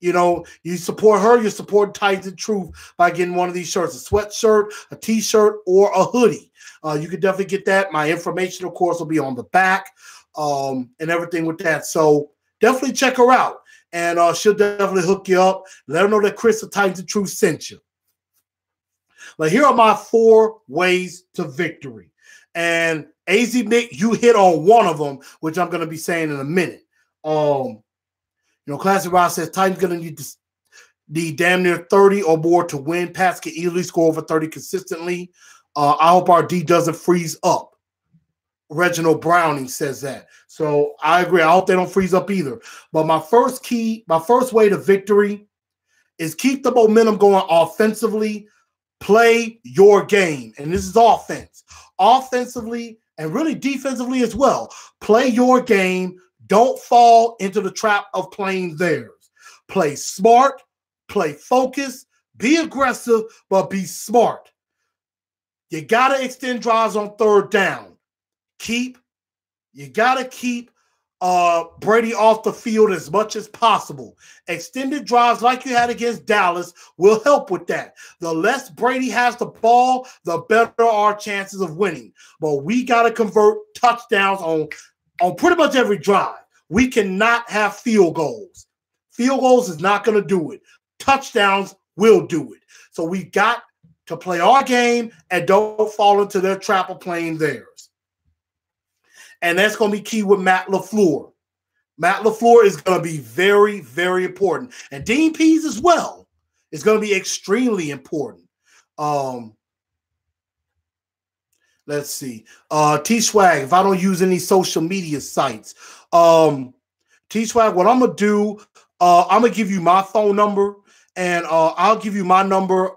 you know, you support her, you support Titans and Truth by getting one of these shirts, a sweatshirt, a t-shirt, or a hoodie. You can definitely get that. My information, of course, will be on the back and everything with that. So definitely check her out, and she'll definitely hook you up. Let her know that Chris of Titans and Truth sent you. But here are my 4 ways to victory. And AZ Mick, you hit on one of them, which I'm going to be saying in a minute. You know, Classic Rod says Titans going to need damn near 30 or more to win. Pats can easily score over 30 consistently. I hope our D doesn't freeze up. Reginald Browning says that. So I agree. I hope they don't freeze up either. But my first way to victory is keep the momentum going offensively. Play your game. And this is offense. Offensively and really defensively as well. Play your game. Don't fall into the trap of playing theirs. Play smart, play focused, be aggressive, but be smart. You got to extend drives on 3rd down. You got to keep Brady off the field as much as possible. Extended drives like you had against Dallas will help with that. The less Brady has the ball, the better our chances of winning. But we got to convert touchdowns on pretty much every drive. We cannot have field goals. Field goals is not going to do it. Touchdowns will do it. So we got to play our game and don't fall into their trap of playing theirs. And that's going to be key with Matt LaFleur. Matt LaFleur is going to be very, very important. And Dean Pease as well is going to be extremely important. Let's see. T-Swag, if I don't use any social media sites. T-Swag, what I'm going to do, I'm going to give you my phone number, and I'll give you my number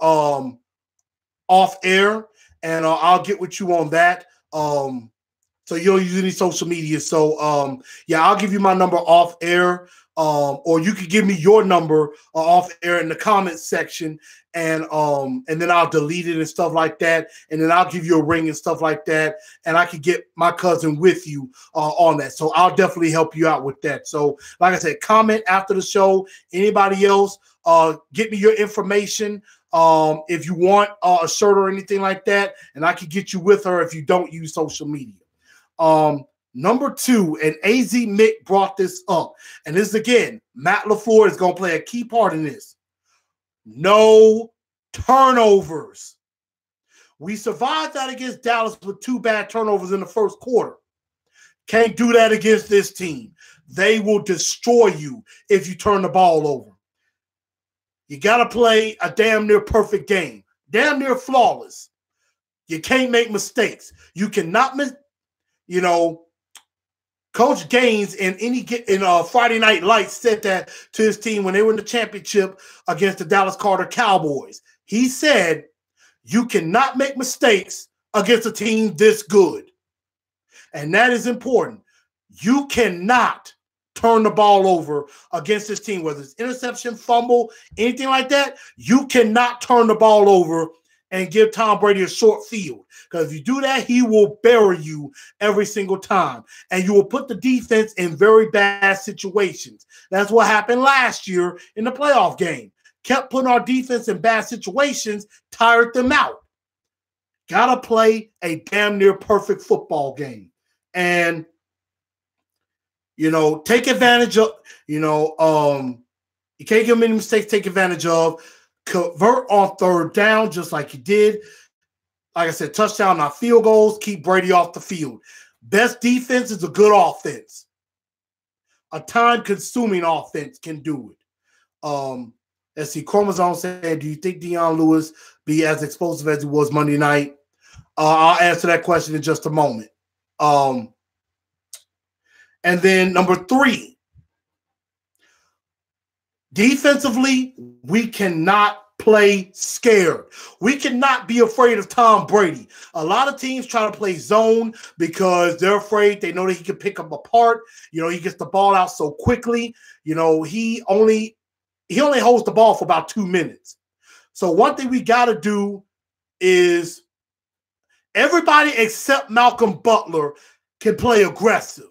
off air, and I'll get with you on that. So you don't use any social media. So, yeah, I'll give you my number off air, or you could give me your number off air in the comments section, and then I'll delete it and stuff like that, and then I'll give you a ring and stuff like that, and I could get my cousin with you on that. So I'll definitely help you out with that. So, like I said, comment after the show. Anybody else, get me your information. If you want a shirt or anything like that, and I can get you with her if you don't use social media. Number 2, and AZ Mick brought this up, and this again, Matt LaFleur is going to play a key part in this. No turnovers. We survived that against Dallas with 2 bad turnovers in the first quarter. Can't do that against this team. They will destroy you if you turn the ball over. You got to play a damn near perfect game, damn near flawless. You can't make mistakes. You cannot miss. You know, Coach Gaines in Friday Night Lights said that to his team when they were in the championship against the Dallas Carter Cowboys. He said, you cannot make mistakes against a team this good. And that is important. You cannot turn the ball over against this team, whether it's interception, fumble, anything like that. You cannot turn the ball over and give Tom Brady a short field. Because if you do that, he will bury you every single time. And you will put the defense in very bad situations. That's what happened last year in the playoff game. Kept putting our defense in bad situations, tired them out. Got to play a damn near perfect football game. And, you know, take advantage of, you can't give them any mistakes, take advantage of. Convert on 3rd down, just like you did. Like I said, touchdown, not field goals. Keep Brady off the field. Best defense is a good offense. A time-consuming offense can do it. Let's see. Chromosome said, do you think Deion Lewis be as explosive as he was Monday night? I'll answer that question in just a moment. And then number 3, defensively, we cannot play scared. We cannot be afraid of Tom Brady. A lot of teams try to play zone because they're afraid. They know that he can pick them apart. You know, he gets the ball out so quickly. You know, he only holds the ball for about 2 minutes. So one thing we got to do is everybody except Malcolm Butler can play aggressive.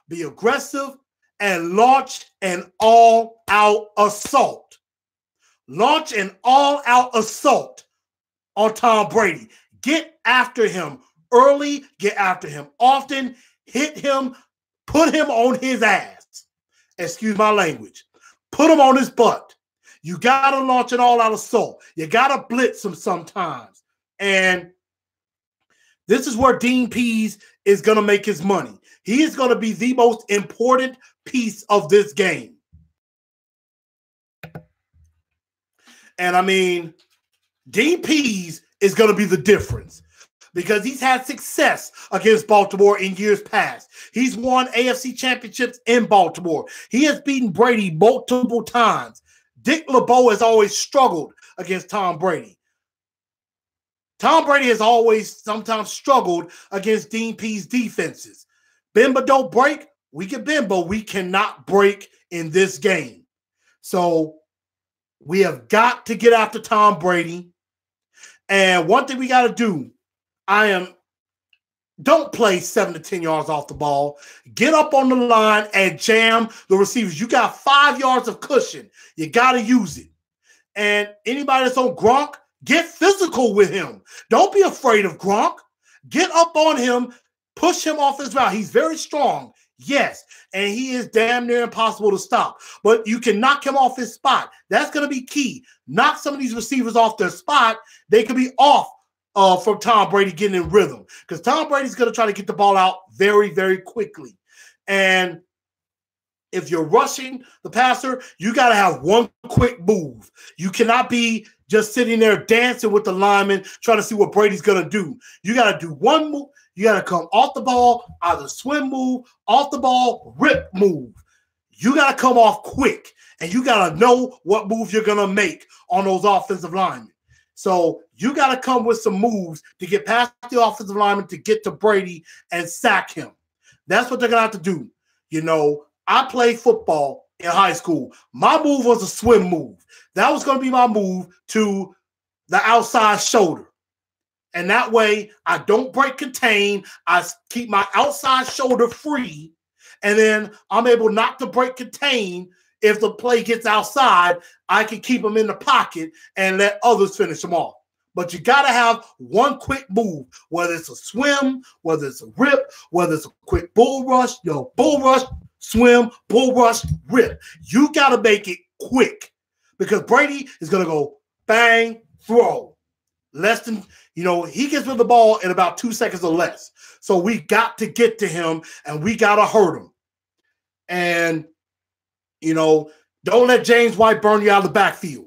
Be aggressive and launch an all-out assault. Launch an all-out assault on Tom Brady. Get after him early. Get after him often. Hit him. Put him on his ass. Excuse my language. Put him on his butt. You got to launch an all-out assault. You got to blitz him sometimes. And this is where Dean Pease is going to make his money. He is going to be the most important piece of this game. And I mean, Dean Pease is going to be the difference because he's had success against Baltimore in years past. He's won AFC championships in Baltimore. He has beaten Brady multiple times. Dick LeBeau has always struggled against Tom Brady. Tom Brady has always sometimes struggled against Dean Pease defenses. Bend but don't break. We can bend, but we cannot break in this game. So we have got to get after Tom Brady. And one thing we got to do, don't play 7 to 10 yards off the ball. Get up on the line and jam the receivers. You got 5 yards of cushion. You got to use it. And anybody that's on Gronk, get physical with him. Don't be afraid of Gronk. Get up on him. Push him off his route. He's very strong. Yes, and he is damn near impossible to stop. But you can knock him off his spot. That's going to be key. Knock some of these receivers off their spot. They could be off from Tom Brady getting in rhythm because Tom Brady's going to try to get the ball out very, very quickly. And if you're rushing the passer, you got to have one quick move. You cannot be just sitting there dancing with the lineman trying to see what Brady's going to do. You got to do one move. You got to come off the ball, either swim move, off the ball, rip move. You got to come off quick, and you got to know what move you're going to make on those offensive linemen. So you got to come with some moves to get past the offensive lineman to get to Brady and sack him. That's what they're going to have to do. You know, I played football in high school. My move was a swim move. That was going to be my move to the outside shoulder. And that way, I don't break contain. I keep my outside shoulder free. And then I'm able not to break contain. If the play gets outside, I can keep them in the pocket and let others finish them off. But you got to have one quick move, whether it's a swim, whether it's a rip, whether it's a quick bull rush, bull rush, swim, bull rush, rip. You got to make it quick because Brady is going to go bang, throw. Less than, he gets rid of the ball in about 2 seconds or less. So we got to get to him and we got to hurt him. And, don't let James White burn you out of the backfield.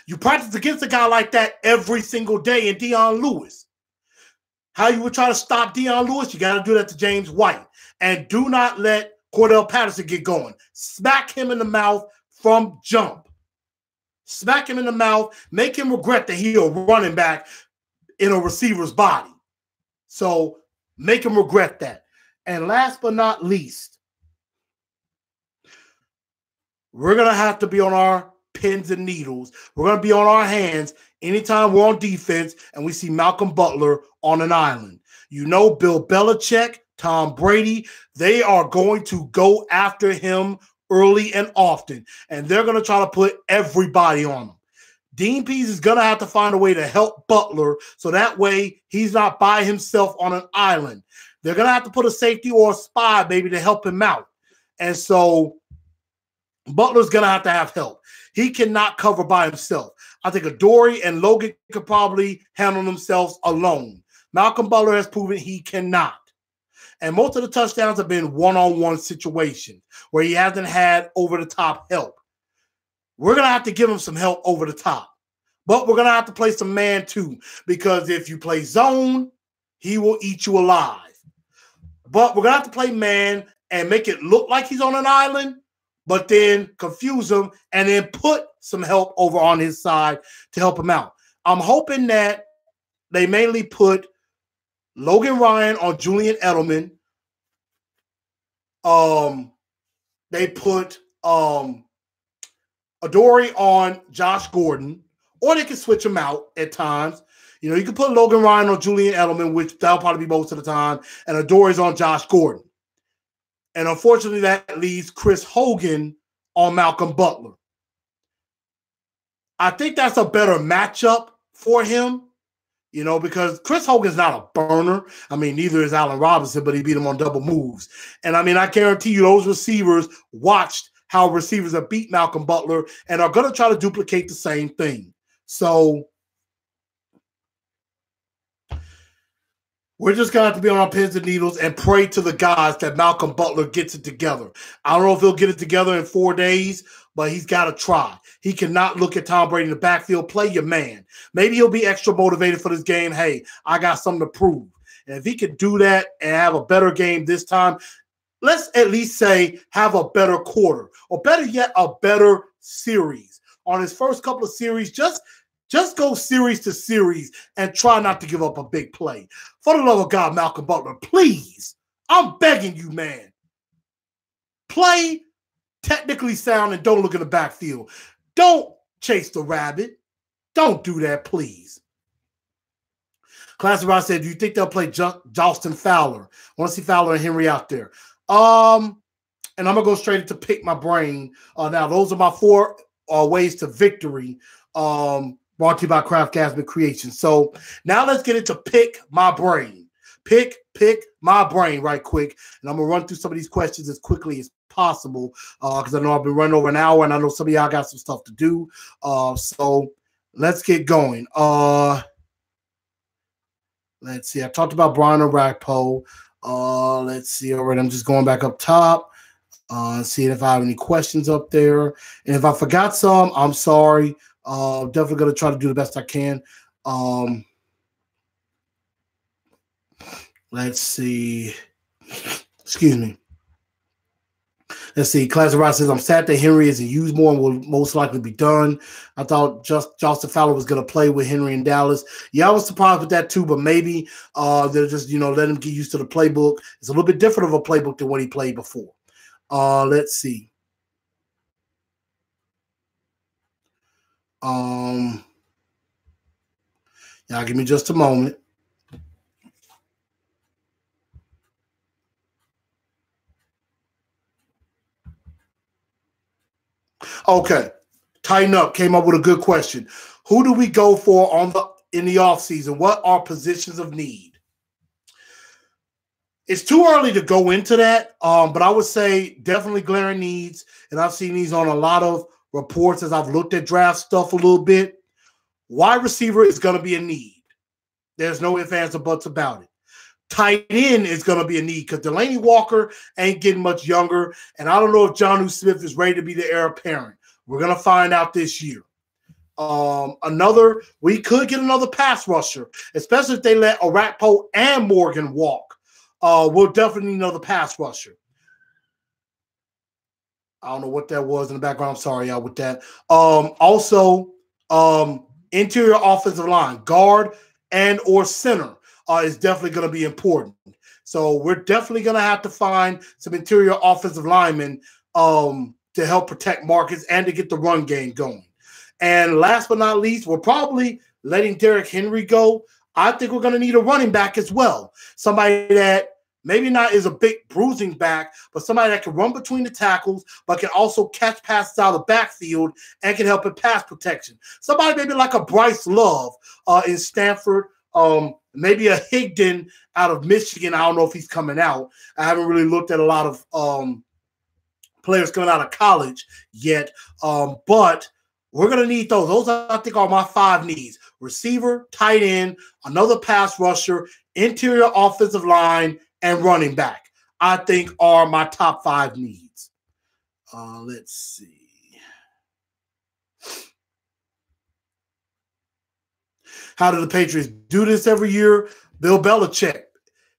You practice against a guy like that every single day in Dion Lewis. How you would try to stop Dion Lewis, you got to do that to James White. And do not let Cordell Patterson get going. Smack him in the mouth from jump. Smack him in the mouth. Make him regret that he's a running back in a receiver's body. So make him regret that. And last but not least, we're going to have to be on our pins and needles. We're going to be on our hands anytime we're on defense and we see Malcolm Butler on an island. Bill Belichick, Tom Brady, they are going to go after him early and often, and they're going to try to put everybody on him. Dean Pease is going to have to find a way to help Butler so that way he's not by himself on an island. They're going to have to put a safety or a spy maybe to help him out. And so Butler's going to have help. He cannot cover by himself. I think Adoree and Logan could probably handle themselves alone. Malcolm Butler has proven he cannot. And most of the touchdowns have been one-on-one situations where he hasn't had over-the-top help. We're going to have to give him some help over the top. But we're going to have to play some man too, because if you play zone, he will eat you alive. But we're going to have to play man and make it look like he's on an island, but then confuse him and then put some help over on his side to help him out. I'm hoping that they mainly put Logan Ryan on Julian Edelman. They put Adoree on Josh Gordon, or they can switch them out at times. You know, you can put Logan Ryan on Julian Edelman, which that'll probably be most of the time, and Adoree's on Josh Gordon. And unfortunately, that leaves Chris Hogan on Malcolm Butler. I think that's a better matchup for him, you know, because Chris Hogan's not a burner. I mean, neither is Allen Robinson, but he beat him on double moves. And I mean, I guarantee you those receivers watched how receivers have beat Malcolm Butler and are going to try to duplicate the same thing. So we're just going to have to be on our pins and needles and pray to the gods that Malcolm Butler gets it together. I don't know if he'll get it together in 4 days, but he's got to try. He cannot look at Tom Brady in the backfield. Play your man. Maybe he'll be extra motivated for this game. Hey, I got something to prove. And if he could do that and have a better game this time, let's at least say have a better quarter, or better yet, a better series. On his first couple of series, just go series to series and try not to give up a big play. For the love of God, Malcolm Butler, please, I'm begging you, man. Play technically sound and don't look in the backfield. Don't chase the rabbit. Don't do that, please. Classic Rock said, do you think they'll play Joston Fowler? I want to see Fowler and Henry out there. And I'm going to go straight into pick my brain. Now, those are my 4 ways to victory. Brought to you by Craft Gasman Creations. So now let's get into pick my brain. Pick my brain right quick. And I'm going to run through some of these questions as quickly as possible because I know I've been running over an hour and I know some of y'all got some stuff to do. So let's get going. Let's see. I talked about Brian Orakpo. Let's see. All right, I'm just going back up top. Seeing if I have any questions up there. And if I forgot some, I'm sorry. Definitely going to try to do the best I can. Let's see. Excuse me. Let's see. Classic Rock says, I'm sad that Henry isn't used more and will most likely be done. I thought Joston Fowler was going to play with Henry in Dallas. Yeah, I was surprised with that too, but maybe they'll just, let him get used to the playbook. It's a little bit different of a playbook than what he played before. Let's see. Yeah, give me just a moment. Okay. Tighten Up came up with a good question. Who do we go for in the offseason? What are positions of need? It's too early to go into that, but I would say definitely glaring needs, and I've seen these on a lot of reports as I've looked at draft stuff a little bit. Wide receiver is going to be a need. There's no ifs, ands, or buts about it. Tight end is going to be a need because Delaney Walker ain't getting much younger, and I don't know if Jonnu Smith is ready to be the heir apparent. We're going to find out this year. We could get another pass rusher, especially if they let Orakpo and Morgan walk. We'll definitely need another pass rusher. I don't know what that was in the background. I'm sorry, y'all, with that. Also, interior offensive line, guard and or center is definitely going to be important. So we're definitely going to have to find some interior offensive linemen to help protect Marcus and to get the run game going. And last but not least, we're probably letting Derrick Henry go. I think we're going to need a running back as well. Somebody that maybe not is a big bruising back, but somebody that can run between the tackles, but can also catch passes out of the backfield and can help in pass protection. Somebody maybe like a Bryce Love in Stanford, maybe a Higdon out of Michigan. I don't know if he's coming out. I haven't really looked at a lot of players coming out of college yet, but we're going to need those. Those, I think, are my 5 needs. Receiver, tight end, another pass rusher, interior offensive line, and running back, I think, are my top 5 needs. Let's see. How do the Patriots do this every year? Bill Belichick.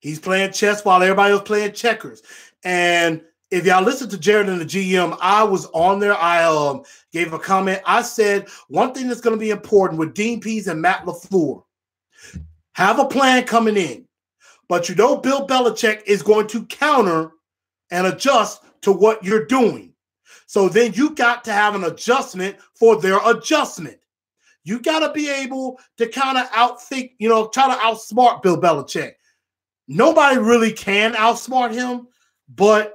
He's playing chess while everybody else playing checkers. And if y'all listen to Jared and the GM, I was on there. I gave a comment. I said one thing that's going to be important with Dean Pease and Matt LaFleur, have a plan coming in. But you know Bill Belichick is going to counter and adjust to what you're doing. So then you got to have an adjustment for their adjustment. You got to be able to kind of outthink, try to outsmart Bill Belichick. Nobody really can outsmart him, but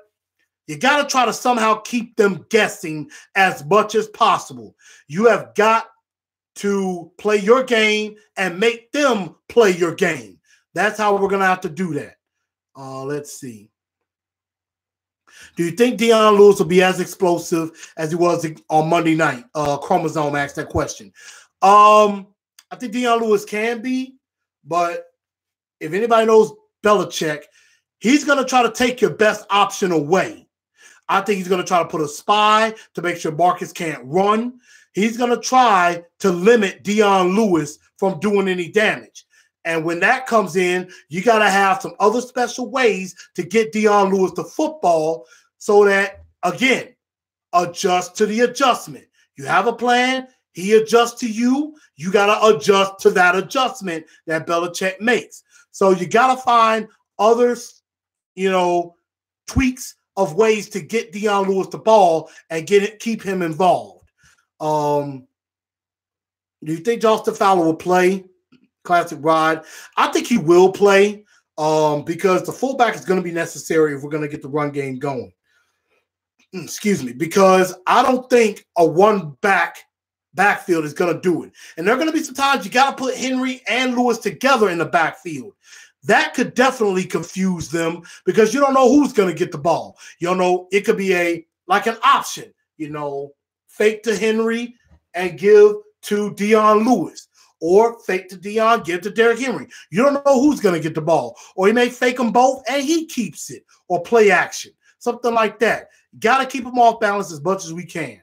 you got to try to somehow keep them guessing as much as possible. You have got to play your game and make them play your game. That's how we're going to have to do that. Let's see. Do you think Dion Lewis will be as explosive as he was on Monday night? Chromosome asked that question. I think Dion Lewis can be, but if anybody knows Belichick, he's going to try to take your best option away. I think he's going to try to put a spy to make sure Marcus can't run. He's going to try to limit Dion Lewis from doing any damage. And when that comes in, you got to have some other special ways to get Dion Lewis the football so that, again, adjust to the adjustment. You have a plan. He adjusts to you. You got to adjust to that adjustment that Belichick makes. So you got to find other, tweaks of ways to get Dion Lewis the ball and keep him involved. Do you think Justin Fowler will play? Classic Rod. I think he will play because the fullback is going to be necessary if we're going to get the run game going. Excuse me, because I don't think a backfield is going to do it. And there are going to be some times you got to put Henry and Lewis together in the backfield. That could definitely confuse them because you don't know who's going to get the ball. You don't know. It could be an option, fake to Henry and give to Dion Lewis. Or fake to Dion, give to Derrick Henry. You don't know who's going to get the ball. Or he may fake them both and he keeps it. Or play action. Something like that. Got to keep them off balance as much as we can.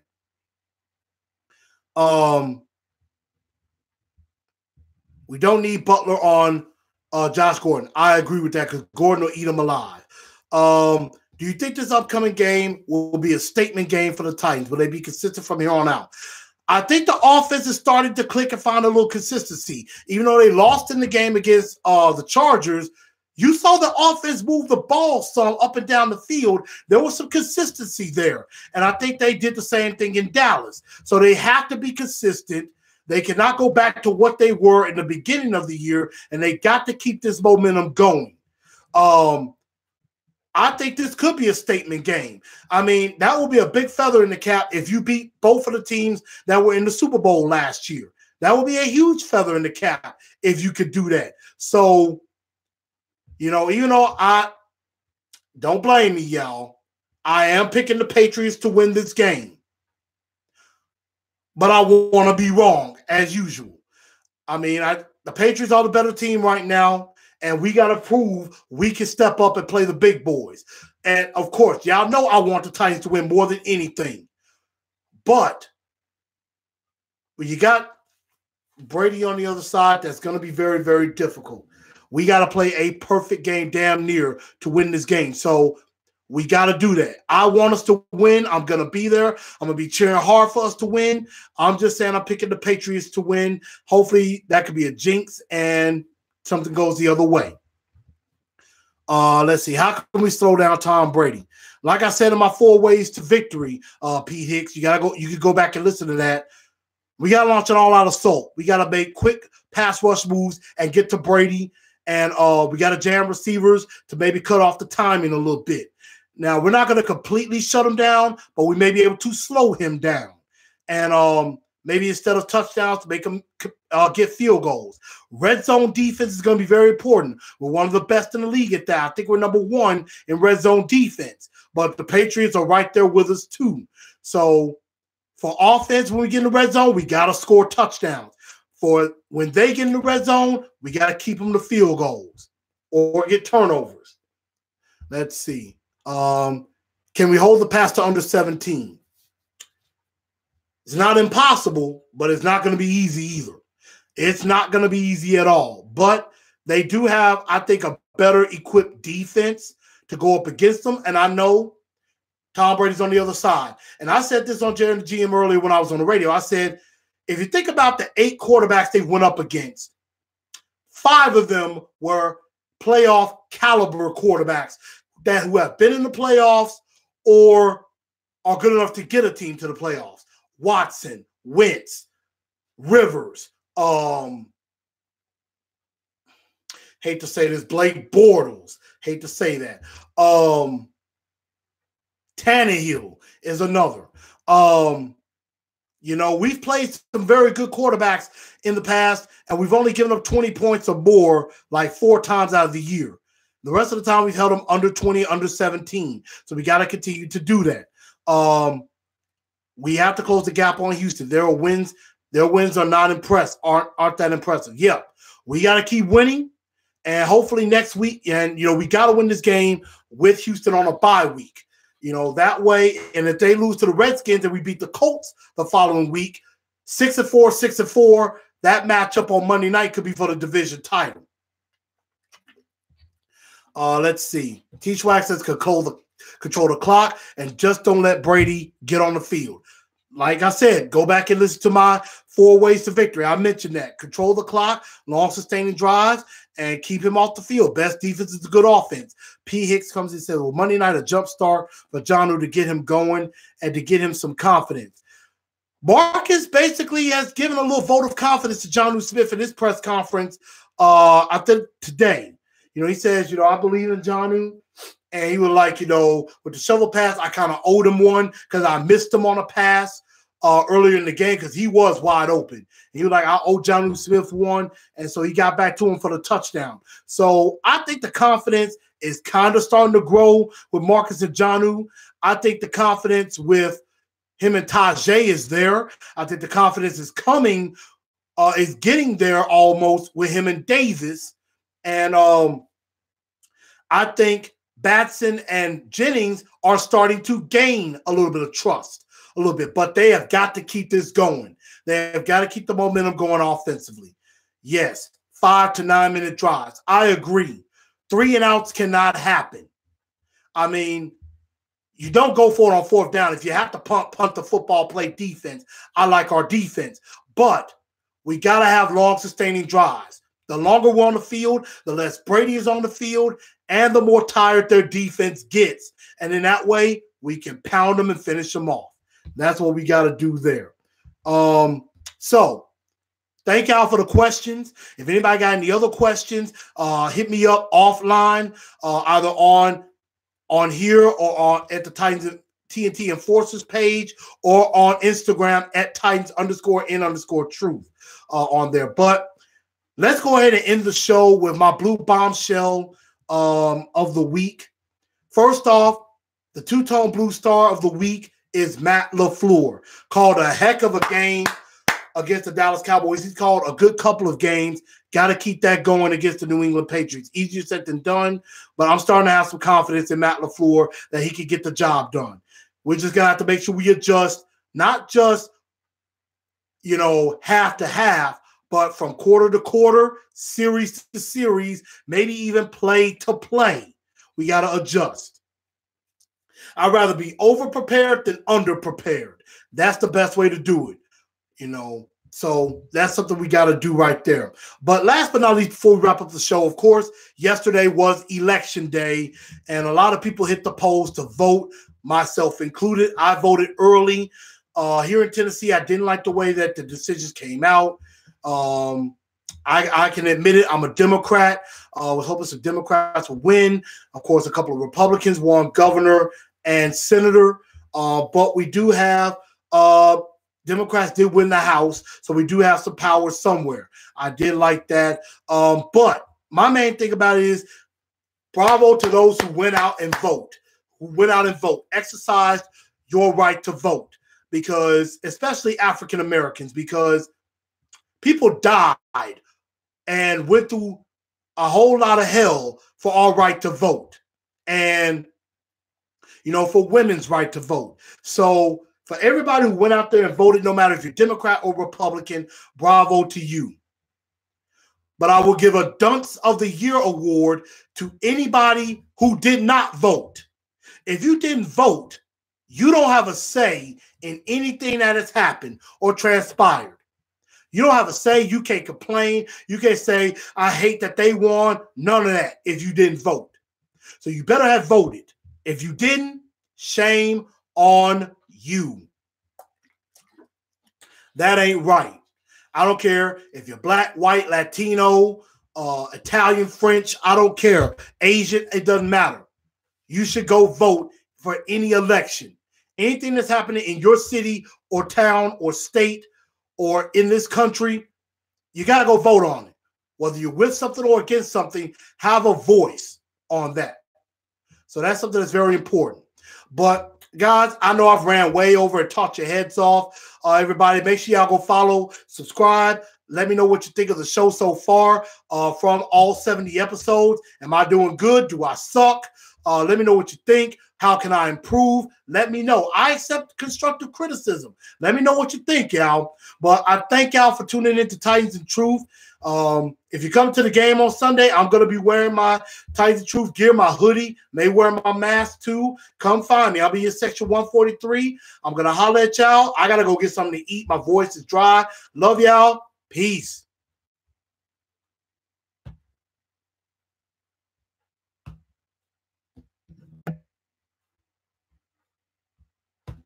We don't need Butler on Josh Gordon. I agree with that because Gordon will eat him alive. Do you think this upcoming game will be a statement game for the Titans? Will they be consistent from here on out? I think the offense is starting to click and find a little consistency. Even though they lost in the game against the Chargers, you saw the offense move the ball some up and down the field. There was some consistency there. And I think they did the same thing in Dallas. So they have to be consistent. They cannot go back to what they were in the beginning of the year, and they got to keep this momentum going. I think this could be a statement game. I mean, that will be a big feather in the cap if you beat both of the teams that were in the Super Bowl last year. That would be a huge feather in the cap if you could do that. So, even though don't blame me, y'all, I am picking the Patriots to win this game. But I want to be wrong, as usual. I mean, the Patriots are the better team right now. And we got to prove we can step up and play the big boys. And, of course, y'all know I want the Titans to win more than anything. But when you got Brady on the other side, that's going to be very, very difficult. We got to play a perfect game damn near to win this game. So we got to do that. I want us to win. I'm going to be there. I'm going to be cheering hard for us to win. I'm just saying I'm picking the Patriots to win. Hopefully that could be a jinx and something goes the other way. Let's see. How can we slow down Tom Brady? Like I said in my 4 ways to victory, Pete Hicks, you can go back and listen to that. We got to launch an all-out assault. We got to make quick pass rush moves and get to Brady. And we got to jam receivers to maybe cut off the timing a little bit. Now, we're not going to completely shut him down, but we may be able to slow him down. And maybe instead of touchdowns, make them get field goals. Red zone defense is going to be very important. We're one of the best in the league at that. I think we're number 1 in red zone defense. But the Patriots are right there with us too. So for offense, when we get in the red zone, we got to score touchdowns. For when they get in the red zone, we got to keep them to field goals or get turnovers. Let's see. Can we hold the pass to under 17? It's not impossible, but it's not going to be easy either. It's not going to be easy at all. But they do have, I think, a better equipped defense to go up against them. And I know Tom Brady's on the other side. And I said this on Jerry the GM earlier when I was on the radio. I said, if you think about the 8 quarterbacks they went up against, 5 of them were playoff caliber quarterbacks who have been in the playoffs or are good enough to get a team to the playoffs. Watson, Wentz, Rivers, hate to say this, Blake Bortles, hate to say that. Tannehill is another. We've played some very good quarterbacks in the past, and we've only given up 20 points or more like 4 times out of the year. The rest of the time, we've held them under 20, under 17. So we got to continue to do that. We have to close the gap on Houston. Their wins are not impressed, aren't that impressive. Yeah, we got to keep winning, and hopefully next week, and we got to win this game with Houston on a bye week. That way, and if they lose to the Redskins and we beat the Colts the following week, 6-4, 6-4, that matchup on Monday night could be for the division title. Let's see. T-Schwag says control the clock and just don't let Brady get on the field. Like I said, go back and listen to my 4 ways to victory. I mentioned that. Control the clock, long sustaining drives, and keep him off the field. Best defense is a good offense. P. Hicks comes and says, well, Monday night, a jump start for Jonnu to get him going and to get him some confidence. Marcus basically has given a little vote of confidence to Jonnu Smith in his press conference, I think today. He says, I believe in Jonnu. And he was like, with the shovel pass, I kind of owed him one because I missed him on a pass earlier in the game because he was wide open. And he was like, I owe Jonnu Smith one. And so he got back to him for the touchdown. So I think the confidence is kind of starting to grow with Marcus and Jonnu. I think the confidence with him and Tajay is there. I think the confidence is coming, is getting there almost with him and Davis. And I think Batson and Jennings are starting to gain a little bit of trust, but they have got to keep this going. They have got to keep the momentum going offensively. Yes, 5 to 9 minute drives. I agree. 3 and outs cannot happen. I mean, you don't go for it on 4th down. If you have to punt the football, play defense. I like our defense, but we got to have long sustaining drives. The longer we're on the field, the less Brady is on the field, and the more tired their defense gets. And in that way, we can pound them and finish them off. That's what we got to do there. So thank y'all for the questions. If anybody got any other questions, hit me up offline, either on here or at the Titans TNT Enforcers page or on Instagram at Titans_N_truth on there. But let's go ahead and end the show with my Blu Bombshell of the week. First off, the two-tone blue star of the week is Matt LaFleur. Called a heck of a game against the Dallas Cowboys. He's called a good couple of games. Got to keep that going against the New England Patriots. Easier said than done, but I'm starting to have some confidence in Matt LaFleur that he can get the job done. We're just going to have to make sure we adjust, not just, half to half, but from quarter to quarter, series to series, maybe even play to play. We got to adjust. I'd rather be over-prepared than under-prepared. That's the best way to do it, So that's something we got to do right there. But last but not least, before we wrap up the show, of course, yesterday was Election Day, and a lot of people hit the polls to vote, myself included. I voted early. Here in Tennessee, I didn't like the way that the decisions came out. I can admit it. I'm a Democrat. I was hoping some Democrats would win. Of course, a couple of Republicans won governor and senator. But we do have Democrats did win the House, so we do have some power somewhere. I did like that. But my main thing about it is bravo to those who went out and vote, exercised your right to vote, because especially African Americans, because people died and went through a whole lot of hell for our right to vote and, for women's right to vote. So for everybody who went out there and voted, no matter if you're Democrat or Republican, bravo to you. but I will give a Dunce of the Year award to anybody who did not vote. If you didn't vote, you don't have a say in anything that has happened or transpired. You don't have a say. You can't complain. You can't say, I hate that they won. None of that if you didn't vote. So you better have voted. If you didn't, shame on you. That ain't right. I don't care if you're black, white, Latino, Italian, French. I don't care. Asian, it doesn't matter. You should go vote for any election. Anything that's happening in your city or town or state or in this country, you got to go vote on it. Whether you're with something or against something, have a voice on that. So that's something that's very important. But guys, I know I've ran way over and talked your heads off. Everybody, make sure y'all go follow, subscribe. Let me know what you think of the show so far from all 70 episodes. Am I doing good? Do I suck? Let me know what you think. How can I improve? Let me know. I accept constructive criticism. Let me know what you think, y'all. But I thank y'all for tuning in to Titans and Truth. If you come to the game on Sunday, I'm going to be wearing my Titans and Truth gear, my hoodie. May wear my mask too. Come find me. I'll be in section 143. I'm going to holler at y'all. I got to go get something to eat. My voice is dry. Love y'all. Peace.